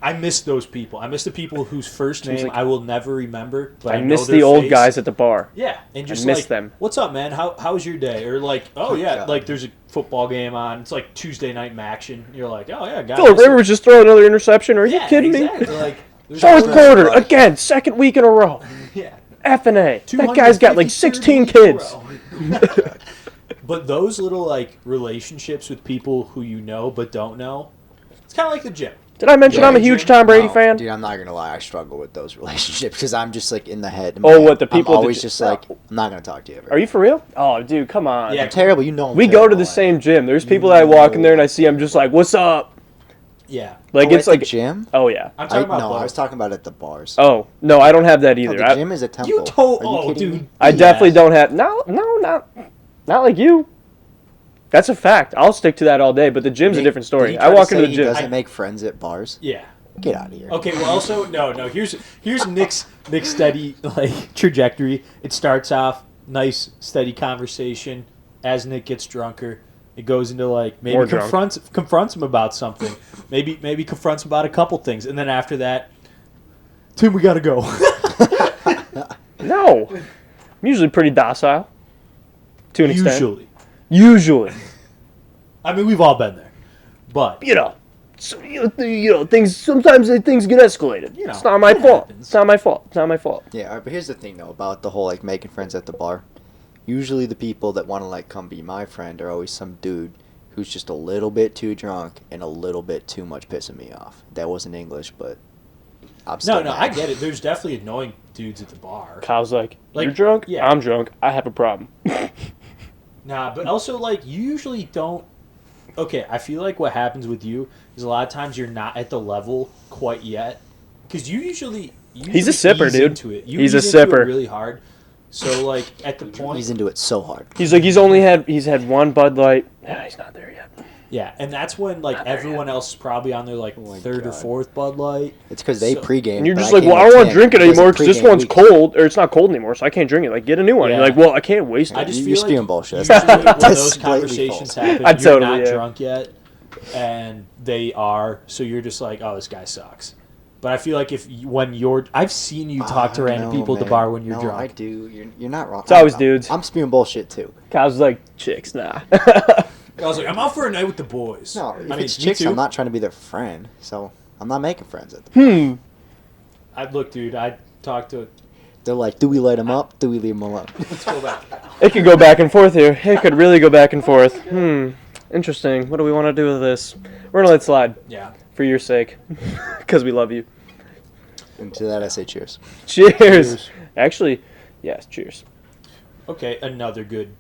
I miss those people. I miss the people whose first Seems name like- I will never remember. But I I know miss their the old face. guys at the bar. Yeah, and just miss like, them. "What's up, man? How was your day?" Or like, "Oh Oh, yeah, God. like there's a football game on. It's like Tuesday night action." You're like, "Oh yeah, guys." Philip Rivers just throw another interception. Are you Yeah, kidding exactly. me? Like, there's Fourth always- quarter, Right. again, second week in a row. Yeah. F&A. That guy's got like 16 kids. But those little like relationships with people who you know but don't know, it's kind of like the gym. Did I mention Yeah, I'm a huge Jim. Tom Brady No, fan? Dude, I'm not going to lie. I struggle with those relationships because I'm just like in the head. Oh, what, the people I'm always that- just like, I'm not going to talk to you ever. Are you for real? Oh, dude, come on. Yeah. I'm terrible. You know I'm We go to terrible the at it. same gym. There's people that I walk in there and I see, I'm just like, what's up? Yeah. Like, Oh, it's at like, the gym? oh, yeah. I'm talking about No, both. I was talking about at the bars. Oh, no, I don't have that No, either. the gym is a temple. You told. Are you Oh, kidding dude. me? I Yeah. definitely don't have, no, not like you. That's a fact. I'll stick to that all day. But the gym's a different story. Did he I try to walk say into the he gym. doesn't make friends at bars? Yeah. Get out of here. Okay, well, also, no. Here's Nick's steady, trajectory. It starts off nice, steady conversation. As Nick gets drunker, it goes into, maybe More drunk. confronts him about something. Maybe confronts him about a couple things. And then after that, Tim, we got to go. No. I'm usually pretty docile. To an extent. Usually. I mean, we've all been there. But, So, things sometimes things get escalated. It's not my fault. happens. It's not my fault. It's not my fault. Yeah, but here's the thing, though, about the whole, making friends at the bar. Usually the people that want to, come be my friend are always some dude who's just a little bit too drunk and a little bit too much pissing me off. That wasn't English, but I'm still no, mad. I get it. There's definitely annoying dudes at the bar. Kyle's like, you're drunk? Yeah. I'm drunk. I have a problem. Nah, but also, you usually don't... Okay, I feel like what happens with you is a lot of times you're not at the level quite yet. Because you usually He's a sipper, ease dude. into it. You He's a ease into it sipper. really hard. So, at the point... He's into it so hard. He's like, he's had one Bud Light. Yeah, he's not there yet. Yeah, and that's when, everyone else is probably on their, my third or God. fourth Bud Light. It's because they pregame. And you're but just I like, came well, I at don't want to 10. drink it It wasn't anymore because this pregame one's week. cold, or it's not cold anymore, so I can't drink it. Like, get a new one. Yeah. You're like, well, I can't waste it. I just You're feel like spewing bullshit. usually when That's those blatantly conversations false. happen, I you're totally not am. drunk yet, and they are, so you're just like, oh, this guy sucks. But I feel like I've seen you talk to random people at the bar when you're drunk. I do. You're not wrong. It's always I'm- dudes. I'm spewing bullshit too. Kyle's like, chicks, nah. I was like, I'm out for a night with the boys. No, if I mean, it's me chicks, too. I'm not trying to be their friend, so I'm not making friends at them. Look, dude, I talked to... They're like, do we light them up? Do we leave them alone? Let's go back. It could go back and forth here. It could really go back and forth. Interesting. What do we want to do with this? We're going to let it slide Yeah. for your sake because we love you. And to that, I say cheers. Cheers. Actually, yes, cheers. Okay, another good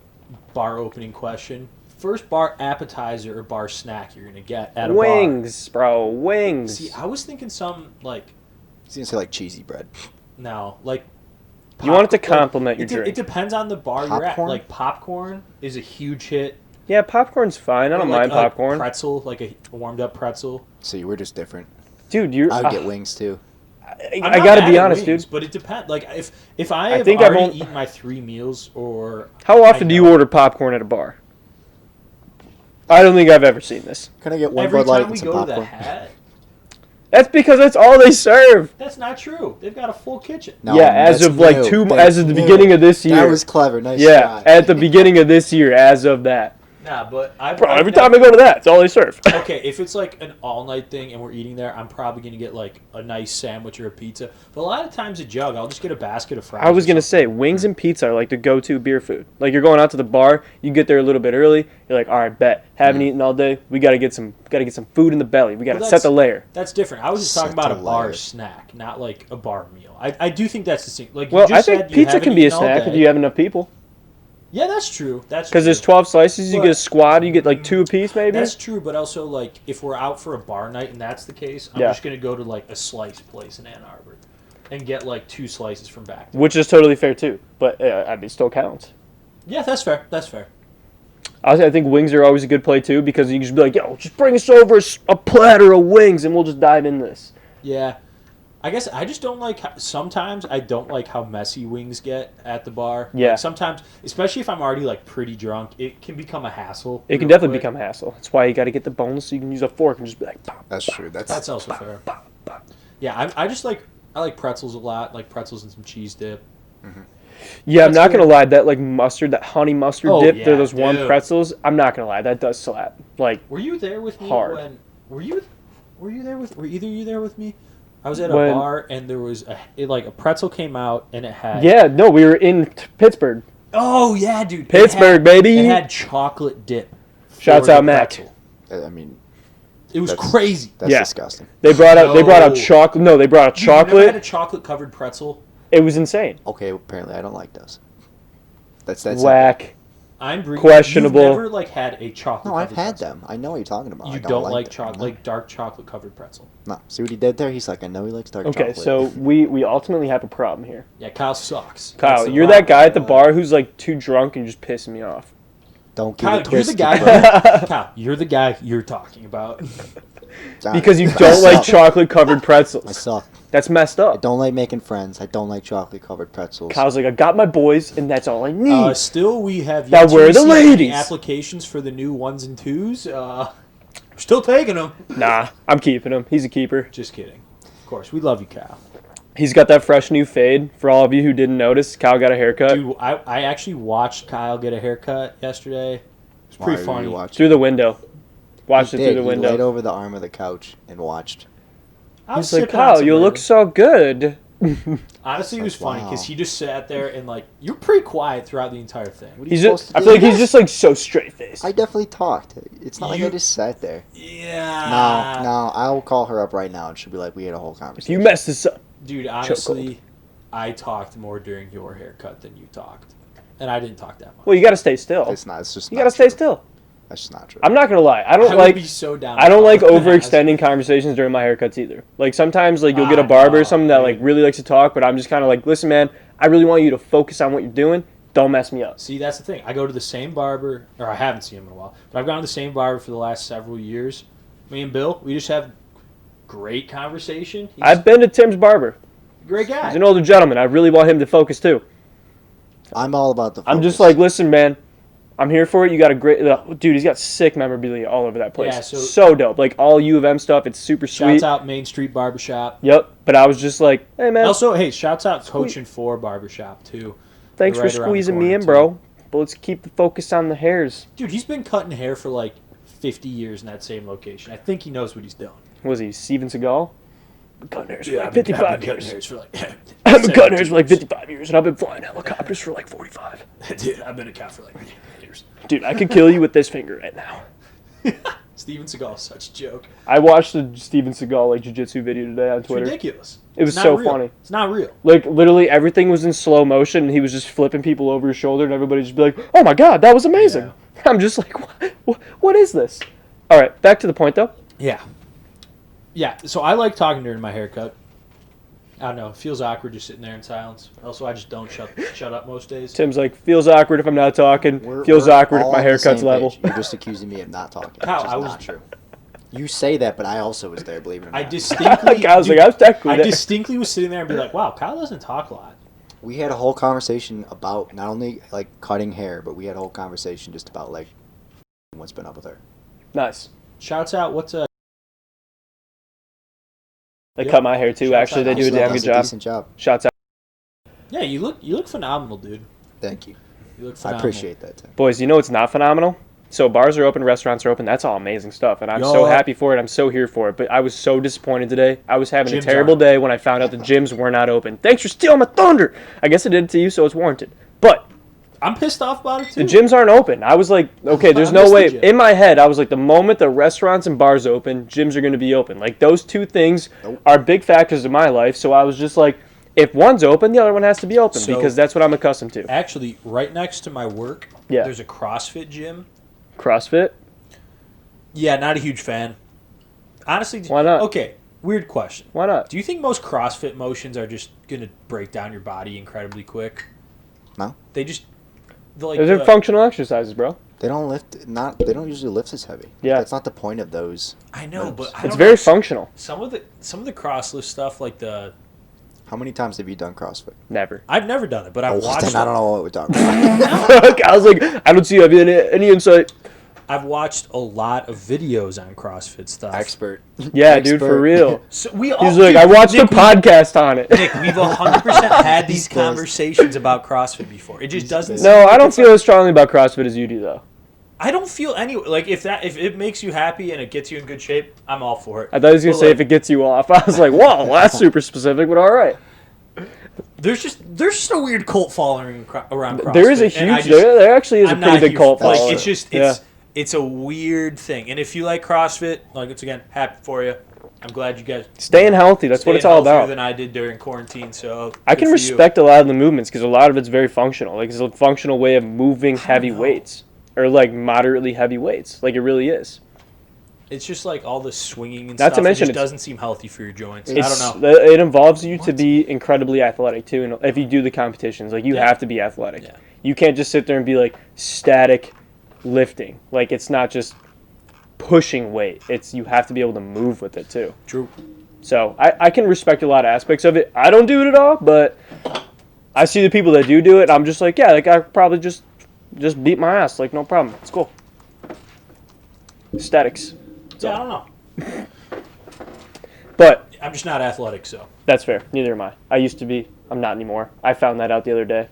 bar opening question. First bar appetizer or bar snack you're going to get at a bar. Wings, bro. Wings. See, I was thinking some, He's gonna say like cheesy bread. no, You want it to complement your it drink. It depends on the bar you're Popcorn? at. Popcorn is a huge hit. Yeah, popcorn's fine. I don't Or mind popcorn. A pretzel, like a warmed up pretzel. See, we're just different. Dude, you're. I would get wings too. I I'm not gotta mad be at honest, wings, dude. But it depends. If I have think I've already only- eaten my 3 meals, or How often I do you know- order popcorn at a bar? I don't think I've ever seen this. Can I get one every Bud Light time and we some go to the popcorn? Hat? That's because that's all they serve. That's not true. They've got a full kitchen. No, Yeah, as that's of like new. as of the beginning of this year. That was clever. Nice Yeah, try. at the beginning of this year, as of that. Nah, but I've Bro, every time I go to that, it's all they serve. Okay, if it's like an all-night thing and we're eating there, I'm probably going to get like a nice sandwich or a pizza. But a lot of times at Jug, I'll just get a basket of fries. I was or gonna something. say wings and pizza are like the go-to beer food. Like you're going out to the bar, you get there a little bit early. You're like, all right, bet. Haven't eaten all day. We gotta get some food in the belly. We gotta Well, set the layer. That's different. I was just talking Set about a the bar layer. snack, not like a bar meal. I do think that's distinct. Like Well, you I just think said, you pizza haven't can be a eaten all snack if day. you have enough people. Yeah, that's true. That's Because there's true. 12 slices, you But- get a squad, you get like 2 apiece maybe. That's true, but also like if we're out for a bar night and that's the case, I'm Yeah. just gonna go to like a slice place in Ann Arbor and get like 2 slices from back there. Which is totally fair too. But I mean, it still counts. Yeah, that's fair. That's fair. I think wings are always a good play too because you can just be like, yo, just bring us over a platter of wings and we'll just dive in this. Yeah. I guess I just don't like sometimes I don't like how messy wings get at the bar. Yeah. Like sometimes, especially if I'm already like pretty drunk, it can become a hassle. It can real definitely quick. become a hassle. That's why you got to get the boneless so you can use a fork and just be like, pop. That's true. That's also fair. Yeah, I just like I like pretzels a lot, like pretzels and some cheese dip. Yeah, I'm That's not good. gonna lie. That like mustard, that honey mustard Oh, dip, yeah, they're those one dude. pretzels. I'm not gonna lie, that does slap. Like, Were you there with me Hard. when? Were you there with? Were either of you there with me? I was at a When- bar and there was a pretzel came out and it had. yeah, no, we were in Pittsburgh. Oh yeah, dude. Pittsburgh, baby. It had chocolate dip. Shouts for out the Mac. pretzel. I mean, It was That's- crazy. that's Yeah. disgusting. They brought out No. chocolate. No, they brought out Dude, you never had a chocolate. chocolate covered pretzel? It was insane. Okay, apparently I don't like those. That's Whack. I'm bringing. Questionable. You've never like had a chocolate. No, I've covered had pretzel. them. I know what you're talking about. You I don't like them. chocolate, No. like dark chocolate covered pretzel. No. See what he did there? He's like, I know he likes dark Okay, chocolate. so we ultimately have a problem here. Yeah, Kyle sucks. Kyle, That's the you're problem. that guy at the bar who's like too drunk and just pissing me off. Don't get Kyle, it you're the twisted, guy. bro. Kyle, you're the guy you're talking about. Because you I don't like suck. chocolate-covered pretzels. I suck. That's messed I up. don't like making friends. I don't like chocolate-covered pretzels. Kyle's like, I got my boys, and that's all I need. Still, we have Now yet to where are the receive any ladies? applications for the new 1s and 2s. We're still taking them. Nah, I'm keeping him. He's a keeper. Just kidding. Of course, we love you, Kyle. He's got that fresh new fade. For all of you who didn't notice, Kyle got a haircut. Dude, I actually watched Kyle get a haircut yesterday. It was Why pretty were funny. you watching? Through the window. Watched He it did. through the He laid window. over the arm of the couch and watched. I was He's like, sipping on Kyle, some you look bourbon. so good. Honestly, it was funny Wow. because he just sat there and like you're pretty quiet throughout the entire thing. What are you He's supposed just, to I do? feel like he's just like so straight-faced. I definitely talked. It's not like You- I just sat there. Yeah. No, I'll call her up right now and she'll be like, we had a whole If conversation. you mess this up. Dude, honestly, I talked more during your haircut than you talked, and I didn't talk that much. Well, you got to stay still. It's not. It's just. You not got to stay true. still. That's just not true. I'm not gonna lie. I I don't would like. be so down. I don't with like that. overextending conversations during my haircuts either. Like sometimes, like you'll get a I barber or know, something that like dude. really likes to talk, but I'm just kind of like, listen, man, I really want you to focus on what you're doing. Don't mess me up. See, that's the thing. I go to the same barber, or I haven't seen him in a while, but I've gone to the same barber for the last several years. Me and Bill, we just have great conversation. He's I've been to Tim's barber. a great He's guy. an older gentleman. I really want him to focus too. I'm all about the. I'm just focus. like, listen, man, I'm here for it. You got a great dude. He's got sick memorabilia all over that place. Yeah, so dope. Like all U of M stuff. It's super sweet. Shouts out Main Street Barbershop. Yep. But I was just like, hey, man, Also, hey, shouts out Coach 4 Barbershop too. thanks right for around the squeezing corner, me in, too. bro. But let's keep the focus on the hairs. Dude, he's been cutting hair for like 50 years in that same location. I think he knows what he's doing. Was he Steven Seagal? Been cutting hairs for like I've been 55 cutting years. hairs for like I've been cutting hairs for like 17 55 years, and I've been flying helicopters for like 45. Dude, I've been a cat for like years. Dude, I could kill you with this finger right now. Steven Seagal is such a joke. I watched the Steven Seagal like jiu-jitsu video today on It's Twitter. ridiculous. It was It's not so real. funny. It's not real. Like literally everything was in slow motion, and he was just flipping people over his shoulder, and everybody just be like, "Oh my god, that was amazing!" I'm just like, what is this? All right, back to the point though. Yeah. Yeah, so I like talking during my haircut. I don't know. It feels awkward just sitting there in silence. Also, I just don't shut up most days. Tim's like, feels awkward if I'm not talking. We're- Feels we're awkward if all my on the haircut's same level. page. You're just accusing me of not talking. How? Which is I was- not true. You say that, but I also was there. Believe it or not. I distinctly, I was like, I was technically I there. distinctly was sitting there and be like, "Wow, Kyle doesn't talk a lot." We had a whole conversation about not only like cutting hair, but we had a whole conversation just about like what's been up with her. Nice. Shouts out, what's They Yep. cut my hair too. Shouts Actually, out. they do a Actually, damn does good a job. Decent job. Shouts out, Yeah, you look phenomenal, dude. Thank you. You look I phenomenal. appreciate that, Tim. boys. You know it's not phenomenal. So bars are open, restaurants are open. That's all amazing stuff, and I'm so Yo. happy for it. I'm so here for it. But I was so disappointed today. I was having Gyms a terrible aren't. day when I found out the gyms were not open. Thanks for stealing my thunder. I guess I did it to you, so it's warranted. But I'm pissed off about it too. the gyms aren't open. I was like, okay, there's I no missed the way. gym. In my head, I was like, the moment the restaurants and bars open, gyms are going to be open. Like, those two things Nope. are big factors in my life. So I was just like, if one's open, the other one has to be open So- because that's what I'm accustomed to. Actually, right next to my work, Yeah. there's a CrossFit gym. CrossFit? Yeah, not a huge fan. Honestly, Why not? Okay, weird question. Why not? Do you think most CrossFit motions are just gonna break down your body incredibly quick? No. They just like Those are functional exercises, bro. They don't lift. They don't usually lift as heavy. Yeah. That's not the point of those. I know, but I It's don't very know. functional. Some of the CrossFit stuff, like the How many times have you done CrossFit? Never. I've never done it, but I've Oh, watched. then I don't know what we're talking about. I was like, I don't see you having any insight. I've watched a lot of videos on CrossFit stuff. Expert. Yeah, dude, for Expert. real. So we all, He's like, dude, I watched Nick, a podcast on it. Nick, we've 100% had these He's close. conversations about CrossFit before. It just doesn't. seem No, like I don't it's feel as strongly about CrossFit as you do, though. I don't feel any like if it makes you happy and it gets you in good shape, I'm all for it. I thought he was going to But, say like, if it gets you off. I was like, whoa, well, that's super specific, but all right. there's just a weird cult following around CrossFit. There is a and I huge, just- there actually is a I'm pretty not big huge- cult like, following. It's just Yeah. it's a weird thing. And if you like CrossFit, like it's again happy for you. I'm glad you guys Staying healthy, that's what stayed it's all healthier about. Than I did during quarantine, so I good can for you. respect a lot of the movements because a lot of it's very functional. Like, it's a functional way of moving heavy know. weights. Or, like, moderately heavy weights. Like, it really is. It's just like all the swinging and Not to stuff. mention it just it's- doesn't seem healthy for your joints. I It's, don't know. It involves you to What? be incredibly athletic, too. And if you do the competitions, like, you Yeah. have to be athletic. Yeah. You can't just sit there and be, like, static, lifting. Like, it's not just pushing weight. It's you have to be able to move with it too. True. So I can respect a lot of aspects of it. I don't do it at all, but I see the people that do it. And I'm just like, yeah, like I probably just beat my ass. Like, no problem. It's cool. Aesthetics. Yeah, I don't know. But I'm just not athletic, so. that's fair. Neither am I. I used to be. I'm not anymore. I found that out the other day.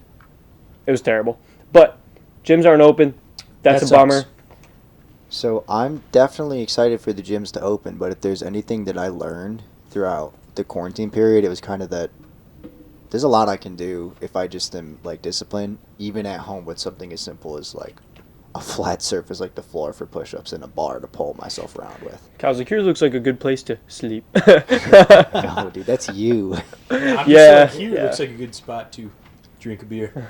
It was terrible. But gyms aren't open. That's That a bummer. sucks. So I'm definitely excited for the gyms to open, but if there's anything that I learned throughout the quarantine period, it was kind of that there's a lot I can do if I just am like disciplined, even at home with something as simple as like a flat surface like the floor for push-ups and a bar to pull myself around with. Kyle's like, here looks like a good place to sleep. No, dude, that's you. I'm Yeah, just like, here yeah. looks like a good spot to drink a beer.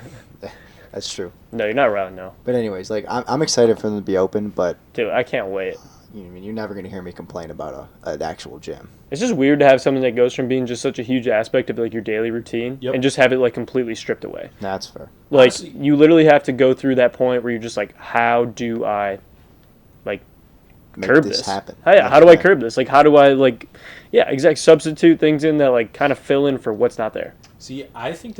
That's true. No, you're not wrong, no. But anyways, like I'm excited for them to be open, but Dude, I can't wait. you're never gonna hear me complain about an actual gym. It's just weird to have something that goes from being just such a huge aspect of like your daily routine Yep. and just have it like completely stripped away. That's fair. Like Honestly- you literally have to go through that point where you're just like, how do I like Make curb this this? happen. How do I curb this? Like how do I like substitute things in that like kind of fill in for what's not there. See, I think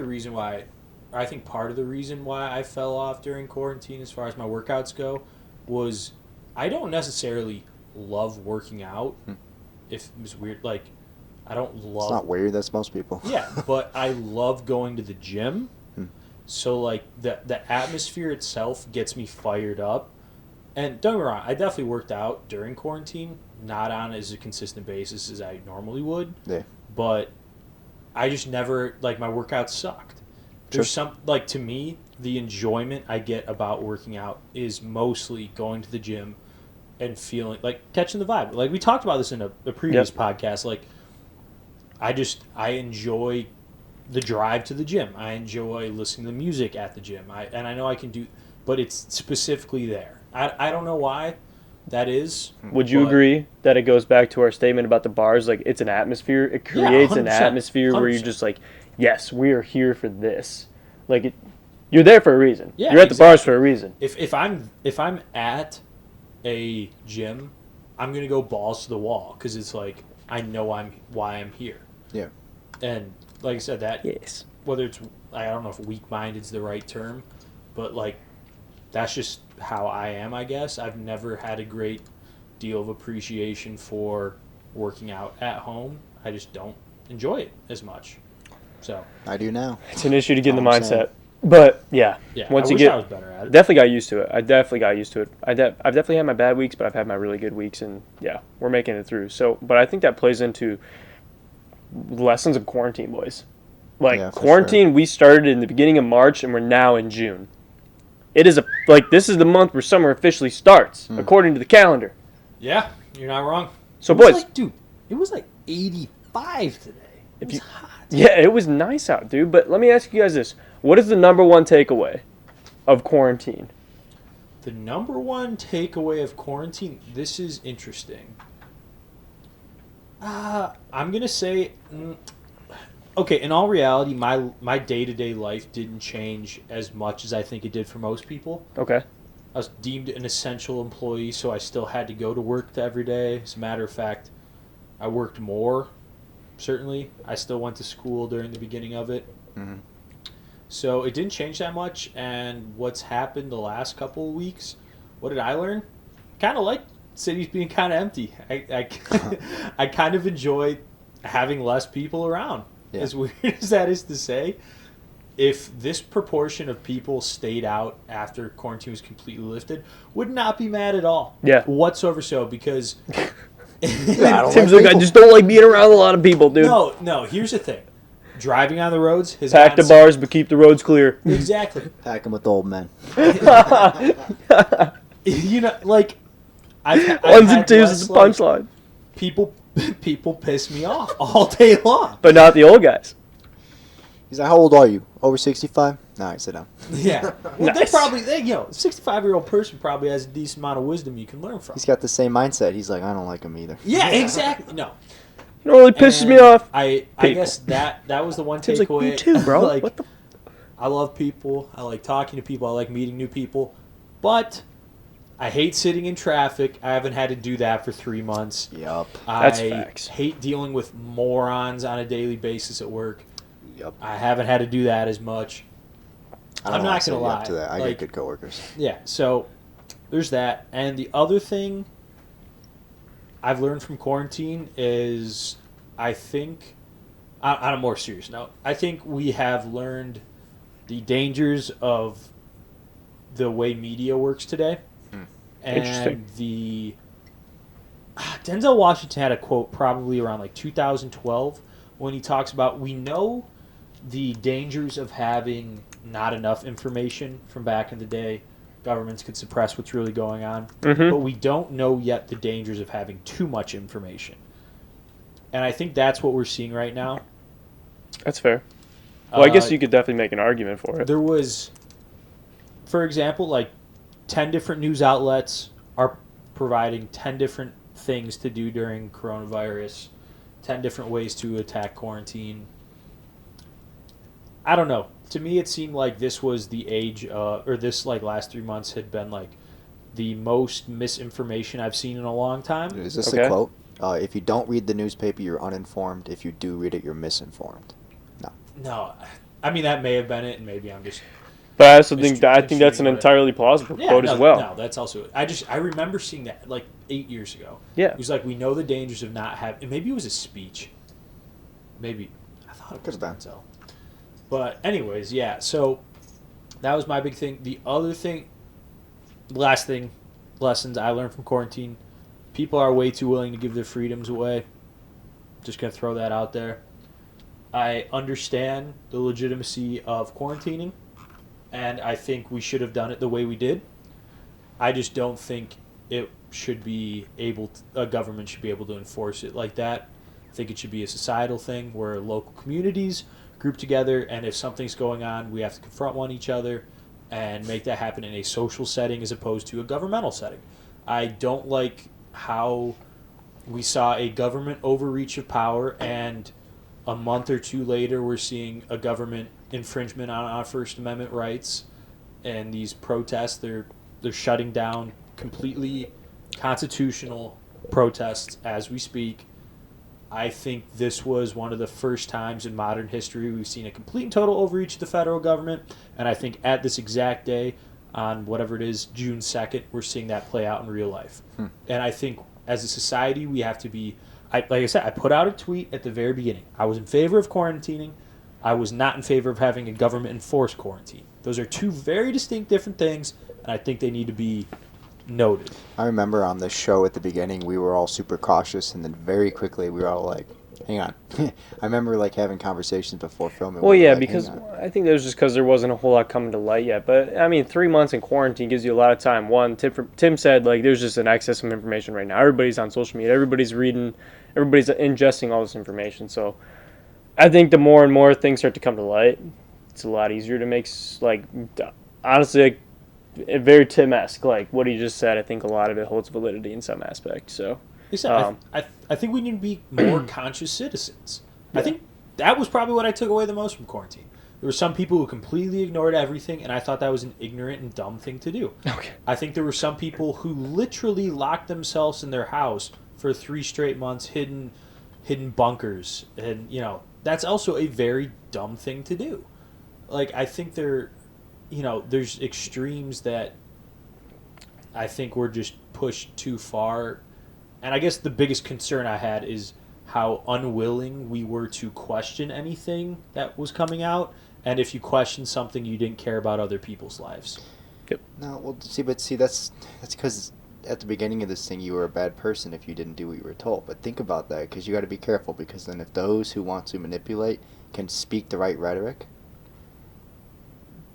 part of the reason why I fell off during quarantine as far as my workouts go was I don't necessarily love working out. If it was weird, like I don't love. It's not weird. That's most people. Yeah, but I love going to the gym. Hmm. So like the atmosphere itself gets me fired up. And don't get me wrong, I definitely worked out during quarantine, not on as a consistent basis as I normally would. Yeah. But I just never like my workouts sucked. There's some like to me, the enjoyment I get about working out is mostly going to the gym and feeling like catching the vibe. Like we talked about this in a previous podcast. Like I enjoy the drive to the gym. I enjoy listening to music at the gym. I know I can do, but it's specifically there. I don't know why that is. Would you but- agree that it goes back to our statement about the bars? Like it's an atmosphere. It Yeah, creates an 100%, atmosphere where you're 100%. just like, yes, we are here for this. Like you're there for a reason. Yeah, you're at the exactly. bars for a reason. If I'm at a gym, I'm gonna go balls to the wall because it's like I know why I'm here. Yeah. And like I said, that Yes. whether it's I don't know if weak-minded is the right term, but like that's just how I am. I guess I've never had a great deal of appreciation for working out at home. I just don't enjoy it as much. So I do now. It's an issue to get in the All I'm saying. mindset. But yeah, yeah, once I you wish get I was better at it. definitely got used to it. I definitely got used to it. I've definitely had my bad weeks, but I've had my really good weeks, and yeah, we're making it through. So, but I think that plays into lessons of quarantine, boys. Like Yeah, for quarantine, we started in the beginning of March, and we're now in June. It is this is the month where summer officially starts, according to the calendar. Yeah, you're not wrong. So, It was boys, like, dude, it was like 85 today. It was you- hot. yeah, it was nice out, dude. But let me ask you guys this: what is the number one takeaway of quarantine? The number one takeaway of quarantine, this is interesting. I'm going to say, okay, in all reality, my day-to-day life didn't change as much as I think it did for most people. Okay. I was deemed an essential employee, so I still had to go to work every day. As a matter of fact, I worked more, certainly. I still went to school during the beginning of it. Mhm. So it didn't change that much, and what's happened the last couple of weeks, what did I learn? Kind of like cities being kind of empty. I kind of enjoy having less people around. Yeah. As weird as that is to say, if this proportion of people stayed out after quarantine was completely lifted, would not be mad at all. Yeah. Whatsoever so, because... Tim's like, I just don't like being around a lot of people, dude. No, here's the thing. Driving on the roads has Pack the gotten- bars, but keep the roads clear. Exactly. Pack 'em with old men. You know, like I've Ones had and twos less, is the like, punchline. People piss me off all day long. But not the old guys. He's like, how old are you? Over 65? All right, sit down. Yeah. Well, Nice. 65-year-old person probably has a decent amount of wisdom you can learn from. He's got the same mindset. He's like, I don't like him either. Yeah, exactly. No. You know what really pisses me And off? I People. guess that was the one Tim's like, takeaway. me too, bro. Like, What the? I love people. I like talking to people. I like meeting new people. But I hate sitting in traffic. I haven't had to do that for 3 months. Yup. That's I facts. hate dealing with morons on a daily basis at work. Yup. I haven't had to do that as much. I'm not gonna lie. Up to that. I Like, get good coworkers. Yeah, so there's that. And the other thing I've learned from quarantine is I think, on a more serious note, I think we have learned the dangers of the way media works today. Interesting. And Denzel Washington had a quote probably around like 2012 when he talks about, we know the dangers of having not enough information from back in the day. Governments could suppress what's really going on. Mm-hmm. But we don't know yet the dangers of having too much information. And I think that's what we're seeing right now. That's fair. Well, I guess you could definitely make an argument for it. There was, for example, like 10 different news outlets are providing 10 different things to do during coronavirus, 10 different ways to attack quarantine. I don't know. To me, it seemed like this was the age, or this like last 3 months had been like the most misinformation I've seen in a long time. Is this Okay. a quote? If you don't read the newspaper, you're uninformed. If you do read it, you're misinformed. No, I mean that may have been it, and maybe I'm just But I also think I think that's an Whatever. entirely plausible quote no, as well. No, that's also I remember seeing that like 8 years ago. Yeah. He was like, we know the dangers of not having. Maybe it was a speech. Maybe I thought it was Could've been. Denzel. But anyways, yeah. So that was my big thing. The other thing, last thing, lessons I learned from quarantine: people are way too willing to give their freedoms away. Just gonna throw that out there. I understand the legitimacy of quarantining, and I think we should have done it the way we did. I just don't think it should be a government should be able to enforce it like that. I think it should be a societal thing where local communities group together, and if something's going on, we have to confront each other and make that happen in a social setting as opposed to a governmental setting. I don't like how we saw a government overreach of power, and a month or two later we're seeing a government infringement on our First Amendment rights, and these protests, they're shutting down completely constitutional protests as we speak. I think this was one of the first times in modern history we've seen a complete and total overreach of the federal government, and I think at this exact day, on whatever it is, June 2nd, we're seeing that play out in real life. And I think as a society we have to be, like I said, I put out a tweet at the very beginning. I was in favor of quarantining. I was not in favor of having a government-enforced quarantine. Those are two very distinct different things, and I think they need to be noted. I remember on the show at the beginning, we were all super cautious, and then very quickly we were all like, hang on. I remember like having conversations before filming. Well, we were yeah, like, because "Hang on." I think that was just because there wasn't a whole lot coming to light yet. But, I mean, 3 months in quarantine gives you a lot of time. One, Tim said, like, there's just an excess of information right now. Everybody's on social media. Everybody's reading. Everybody's ingesting all this information. So I think the more and more things start to come to light, it's a lot easier to make, like, honestly, like, very Tim-esque. Like, what he just said, I think a lot of it holds validity in some aspect. So, Listen, I think we need to be more conscious citizens. I think that was probably what I took away the most from quarantine. There were some people who completely ignored everything, and I thought that was an ignorant and dumb thing to do. okay. I think there were some people who literally locked themselves in their house for 3 straight months, hidden bunkers, and that's also a very dumb thing to do. Like, I think there's extremes that I think were just pushed too far, and I guess the biggest concern I had is how unwilling we were to question anything that was coming out, and if you question something, you didn't care about other people's lives. No, well, see, that's because at the beginning of this thing, you were a bad person if you didn't do what you were told. But think about that, because you got to be careful, because then if those who want to manipulate can speak the right rhetoric,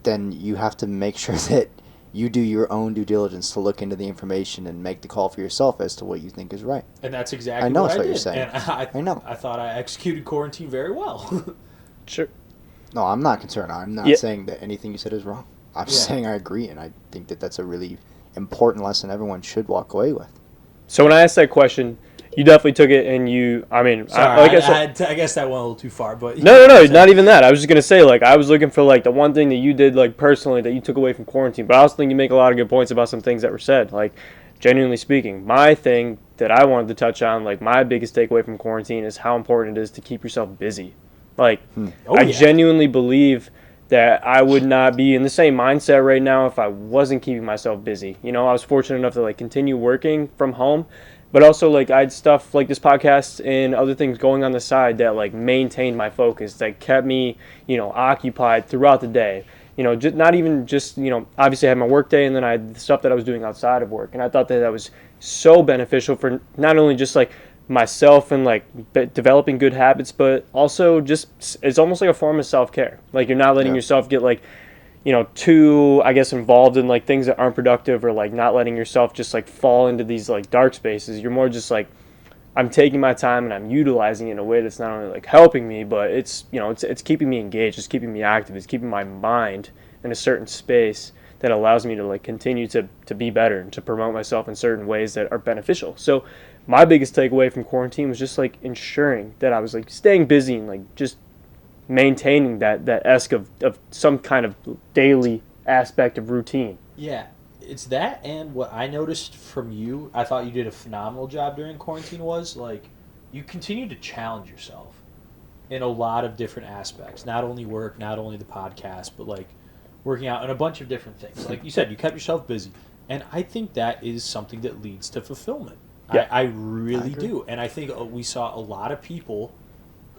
then you have to make sure that you do your own due diligence to look into the information and make the call for yourself as to what you think is right. And that's exactly I know what that's I what did. you're saying. And I know. I thought I executed quarantine very well. Sure. No, I'm not concerned. I'm not Yeah. saying that anything you said is wrong. I'm Yeah. saying I agree, and I think that that's a really important lesson everyone should walk away with. So when I asked that question, You definitely took it, and you. I mean, Sorry, like I said, I guess that went a little too far, but no, not even that. I was just gonna say, like, I was looking for like the one thing that you did, like, personally that you took away from quarantine. But I also think you make a lot of good points about some things that were said. Like, genuinely speaking, my thing that I wanted to touch on, like, my biggest takeaway from quarantine is how important it is to keep yourself busy. Like, I genuinely believe that I would not be in the same mindset right now if I wasn't keeping myself busy. You know, I was fortunate enough to like continue working from home. But also, like, I had stuff like this podcast and other things going on the side that, like, maintained my focus, that kept me, you know, occupied throughout the day. You know, not even just, you know, obviously I had my work day and then I had the stuff that I was doing outside of work. And I thought that that was so beneficial for not only just, like, myself and, like, developing good habits, but also just, it's almost like a form of self-care. Like, you're not letting yourself get, like, you know, too, I guess, involved in, like, things that aren't productive, or, like, not letting yourself just, like, fall into these, like, dark spaces. You're more just, like, I'm taking my time and I'm utilizing it in a way that's not only, like, helping me, but it's, you know, it's keeping me engaged, it's keeping me active, it's keeping my mind in a certain space that allows me to, like, continue to be better and to promote myself in certain ways that are beneficial. So my biggest takeaway from quarantine was just, like, ensuring that I was, like, staying busy and, like, just maintaining that esque of some kind of daily aspect of routine. Yeah, it's that, and what I noticed from you, I thought you did a phenomenal job during quarantine, was, like, you continue to challenge yourself in a lot of different aspects. Not only work, not only the podcast, but, like, working out and a bunch of different things. Like you said, you kept yourself busy. And I think that is something that leads to fulfillment. Yeah. I really do. And I think we saw a lot of people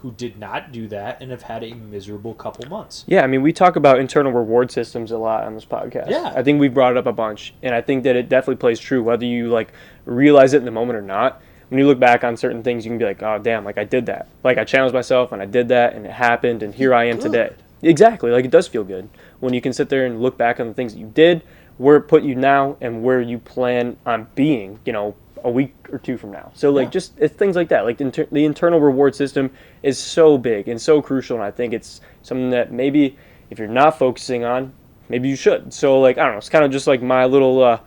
who did not do that and have had a miserable couple months. Yeah, I mean, we talk about internal reward systems a lot on this podcast. Yeah. I think we've brought it up a bunch, and I think that it definitely plays true, whether you, like, realize it in the moment or not. When you look back on certain things, you can be like, oh, damn, like, I did that. Like, I challenged myself, and I did that, and it happened, and here I am today. Exactly. Like, it does feel good when you can sit there and look back on the things that you did, where it put you now, and where you plan on being, you know, a week or two from now. So, like, just it's things like that. Like, the internal reward system is so big and so crucial, and I think it's something that maybe if you're not focusing on, maybe you should. So, like, I don't know, it's kind of just like my little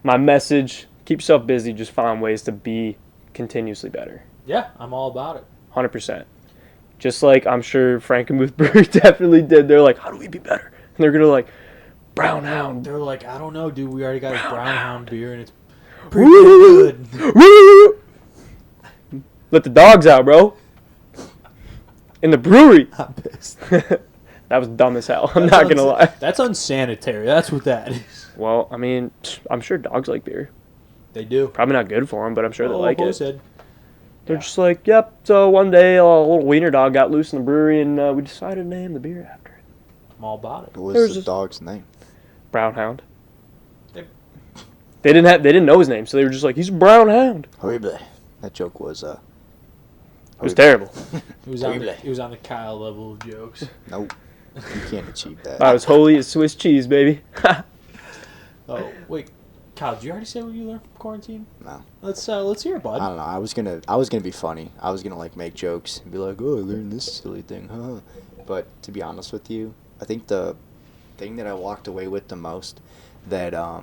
my message: keep yourself busy, just find ways to be continuously better. Yeah, I'm all about it. 100%. Just like I'm sure Frankenmuth Brewery definitely did. They're like, how do we be better? And they're gonna, like, Brown Hound. They're like, I don't know, dude. We already got a Brown Hound beer, and it's pretty good. Let the dogs out, bro. In the brewery. I'm pissed. That was dumb as hell. I'm not gonna lie. That's unsanitary. That's what that is. Well, I mean, I'm sure dogs like beer. They do. Probably not good for them, but I'm sure they like it. Said. They're just like, yep. So one day, a little wiener dog got loose in the brewery, and we decided to name the beer after it. I'm all about it. What was the dog's name? Brown Hound. They didn't know his name, so they were just like, he's a Brown Hound. Horrible. That joke was it was terrible. He was on the Kyle level of jokes. Nope. You can't achieve that. I was holy as Swiss cheese, baby. Oh, wait. Kyle, did you already say what you learned from quarantine? No. Let's hear it, bud. I don't know. I was gonna be funny. I was gonna, like, make jokes and be like, oh, I learned this silly thing, huh? But to be honest with you, I think the thing that I walked away with the most that I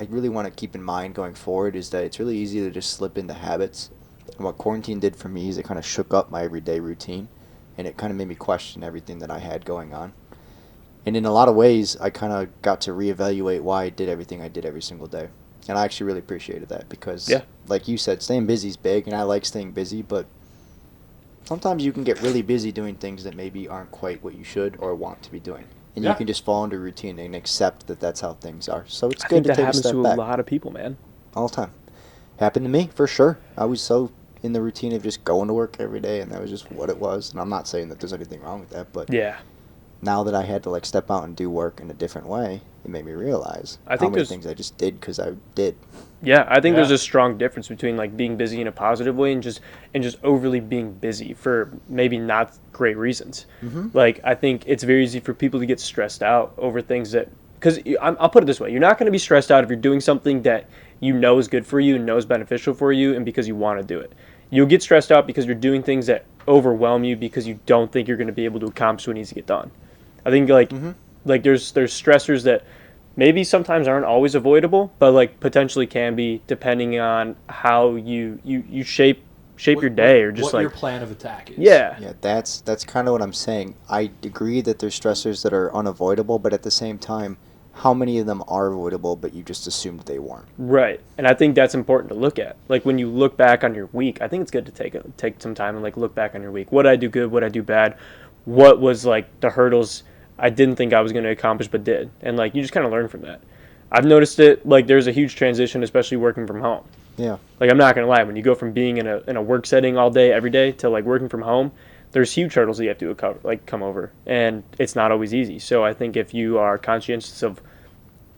really want to keep in mind going forward is that it's really easy to just slip into habits. And what quarantine did for me is it kind of shook up my everyday routine, and it kind of made me question everything that I had going on. And in a lot of ways, I kind of got to reevaluate why I did everything I did every single day. And I actually really appreciated that because, like you said, staying busy is big, and I like staying busy, but sometimes you can get really busy doing things that maybe aren't quite what you should or want to be doing. And you can just fall into routine and accept that that's how things are. So it's good to take a step back. That happens to a lot of people, man. All the time. Happened to me, for sure. I was so in the routine of just going to work every day, and that was just what it was. And I'm not saying that there's anything wrong with that, but now that I had to, like, step out and do work in a different way, it made me realize how many things I just did because I did. Yeah, I think there's a strong difference between, like, being busy in a positive way and just overly being busy for maybe not great reasons. Mm-hmm. Like, I think it's very easy for people to get stressed out over things that, because I'll put it this way, you're not going to be stressed out if you're doing something that you know is good for you and know is beneficial for you and because you want to do it. You'll get stressed out because you're doing things that overwhelm you because you don't think you're going to be able to accomplish what needs to get done. I think, like, like there's stressors that maybe sometimes aren't always avoidable, but like potentially can be depending on how you shape your day or just what like your plan of attack is. Yeah. Yeah, that's kind of what I'm saying. I agree that there's stressors that are unavoidable, but at the same time, how many of them are avoidable, but you just assumed they weren't? Right. And I think that's important to look at. Like when you look back on your week, I think it's good to take some time and like look back on your week. What did I do good? What did I do bad? What was like the hurdles I didn't think I was going to accomplish but did? And like you just kind of learn from that. I've noticed it, like there's a huge transition, especially working from home. Yeah. Like I'm not going to lie, when you go from being in a work setting all day every day to like working from home, there's huge hurdles that you have to come over, and it's not always easy. So I think if you are conscientious of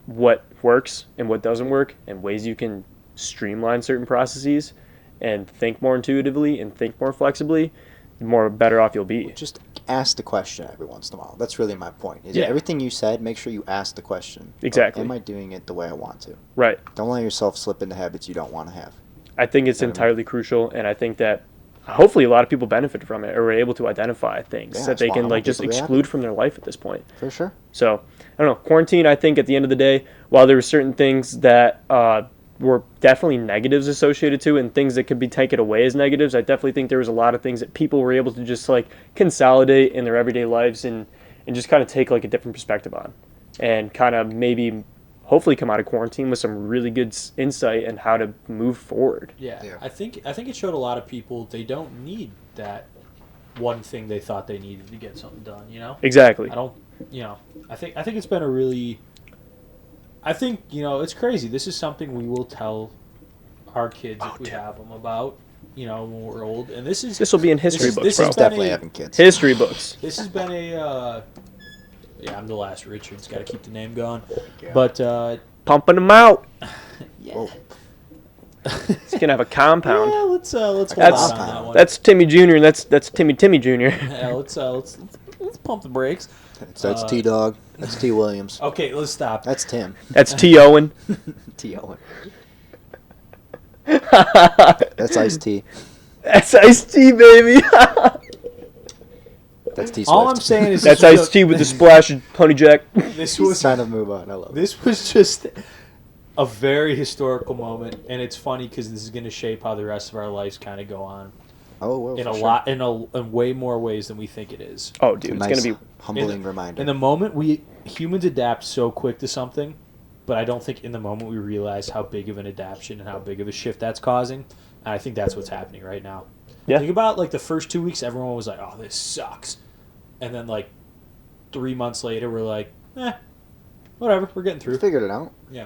what works and what doesn't work and ways you can streamline certain processes and think more intuitively and think more flexibly, the more better off you'll be. Just ask the question every once in a while. That's really my point. Is Yeah. everything you said, make sure you ask the question. Exactly. Am I doing it the way I want to? Right. Don't let yourself slip into habits you don't want to have. I think it's entirely crucial, and I think that hopefully a lot of people benefit from it or are able to identify things Yeah, that they that's why can I like want just people to be exclude happy. from their life at this point. For sure. So I don't know. Quarantine, I think at the end of the day, while there were certain things that were definitely negatives associated to and things that could be taken away as negatives, I definitely think there was a lot of things that people were able to just like consolidate in their everyday lives and just kind of take like a different perspective on and kind of maybe hopefully come out of quarantine with some really good insight and how to move forward. Yeah. Yeah. I think it showed a lot of people they don't need that one thing they thought they needed to get something done, you know? Exactly. I don't, you know, I think it's been a really, I think, you know, it's crazy. This is something we will tell our kids if we have them about, you know, when we're old. And this will be in history books, this bro. has been Definitely a, having kids. History books. This has been a, yeah, I'm the last Richards. Got to keep the name going. Yeah. But, Pumping them out. yeah. Whoa. It's gonna have a compound. Yeah, let's hold That's- on that one. That's Timmy Jr. and that's Timmy Jr. Yeah, let's pump the brakes. That's T Dog. That's T Williams. Okay, let's stop. That's Tim. That's T Owen. T Owen. That's Ice T. That's Ice-T, baby. That's T Swift. All I'm saying is That's Ice-T with the splash of Honey Jack. This He's was trying to move on. I love it. This was just a very historical moment, and it's funny because this is going to shape how the rest of our lives kind of go on Oh, well, in for a sure. lot, in way more ways than we think it is. Oh, It's a dude, nice, it's gonna be. humbling reminder. In the moment, we humans adapt so quick to something, but I don't think in the moment we realize how big of an adaptation and how big of a shift that's causing. And I think that's what's happening right now. Yeah. Think about like the first 2 weeks, everyone was like, "Oh, this sucks," and then like 3 months later, we're like, whatever, we're getting We through. figured it out. Yeah.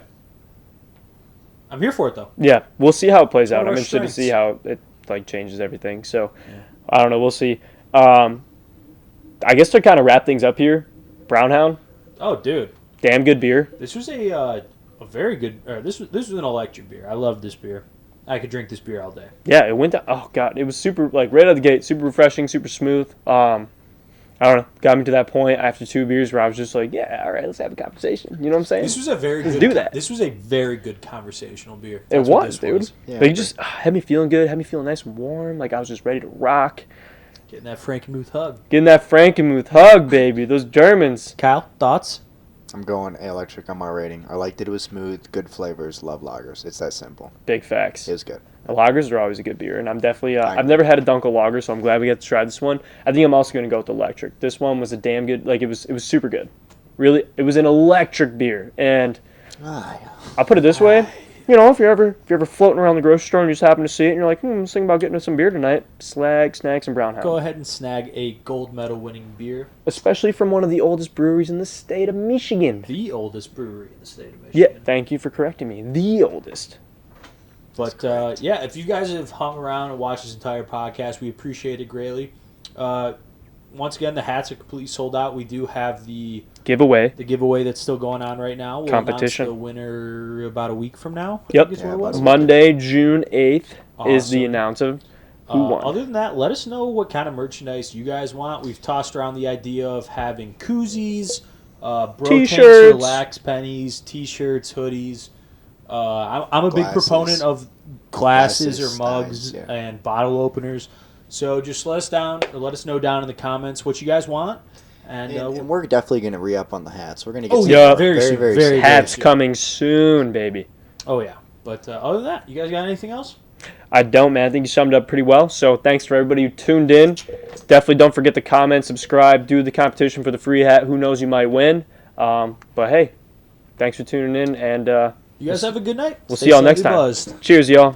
I'm here for it though. Yeah, we'll see how it plays out. What are I'm our interested to see strengths? how it like changes everything. So, Yeah. I don't know. We'll see. I guess to kind of wrap things up here, Brownhound, Oh, dude, damn good beer. this was a very good. This was an electric beer. I love this beer. I could drink this beer all day. Yeah, it went down. Oh god, it was super like right out of the gate, super refreshing, super smooth. I don't know, got me to that point after 2 beers where I was just like, yeah, all right, let's have a conversation. You know what I'm saying? This was a very Let's good. do that. This was a very good conversational beer. It That's what was, this dude. Yeah, Like, I you just had me feeling good, had me feeling nice and warm. Like I was just ready to rock. Getting that Frankenmuth hug. Getting that Frankenmuth hug, baby. Those Germans. Kyle, thoughts? I'm going electric on my rating. I liked it. It was smooth, good flavors, love lagers. It's that simple. Big facts. It was good. The lagers are always a good beer, and I'm definitely. I I've agree. never had a Dunkel lager, so I'm glad we got to try this one. I think I'm also going to go with electric. This one was a damn good. Like it was super good. Really, it was an electric beer, and I'll put it this way. You know, if you're ever floating around the grocery store and you just happen to see it, and you're like, I'm thinking about getting some beer tonight. Slag, snacks, and Brownhound. Go ahead and snag a gold medal winning beer. Especially from one of the oldest breweries in the state of Michigan. The oldest brewery in the state of Yeah, Michigan. thank you for correcting me. The oldest. But yeah, if you guys have hung around and watched this entire podcast, we appreciate it greatly. Once again, the hats are completely sold out. We do have the Giveaway. giveaway that's still going on right now. We'll Competition. announce the winner about a week from now. I Yep. think is what Yeah, it was. about a Monday, June 8th is the Awesome. announcement. Who won? Other than that, let us know what kind of merchandise you guys want. We've tossed around the idea of having koozies, bro tanks for T-shirts. lax pennies, T-shirts, hoodies. I'm a big Glasses. proponent of glasses Glasses, or mugs steins, yeah. and bottle openers. So just let us know down in the comments what you guys want, And, And we're definitely going to re-up on the hats. We're going to get oh some yeah, Yeah. very soon, very very, soon. Hats soon. coming soon, baby. Oh yeah, but other than that, you guys got anything else? I don't, man. I think you summed it up pretty well. So thanks for everybody who tuned in. Definitely don't forget to comment, subscribe, do the competition for the free hat. Who knows, you might win. But hey, thanks for tuning in, and You guys have a good night. we'll Stay see y'all next slightly time. buzzed. Cheers, y'all.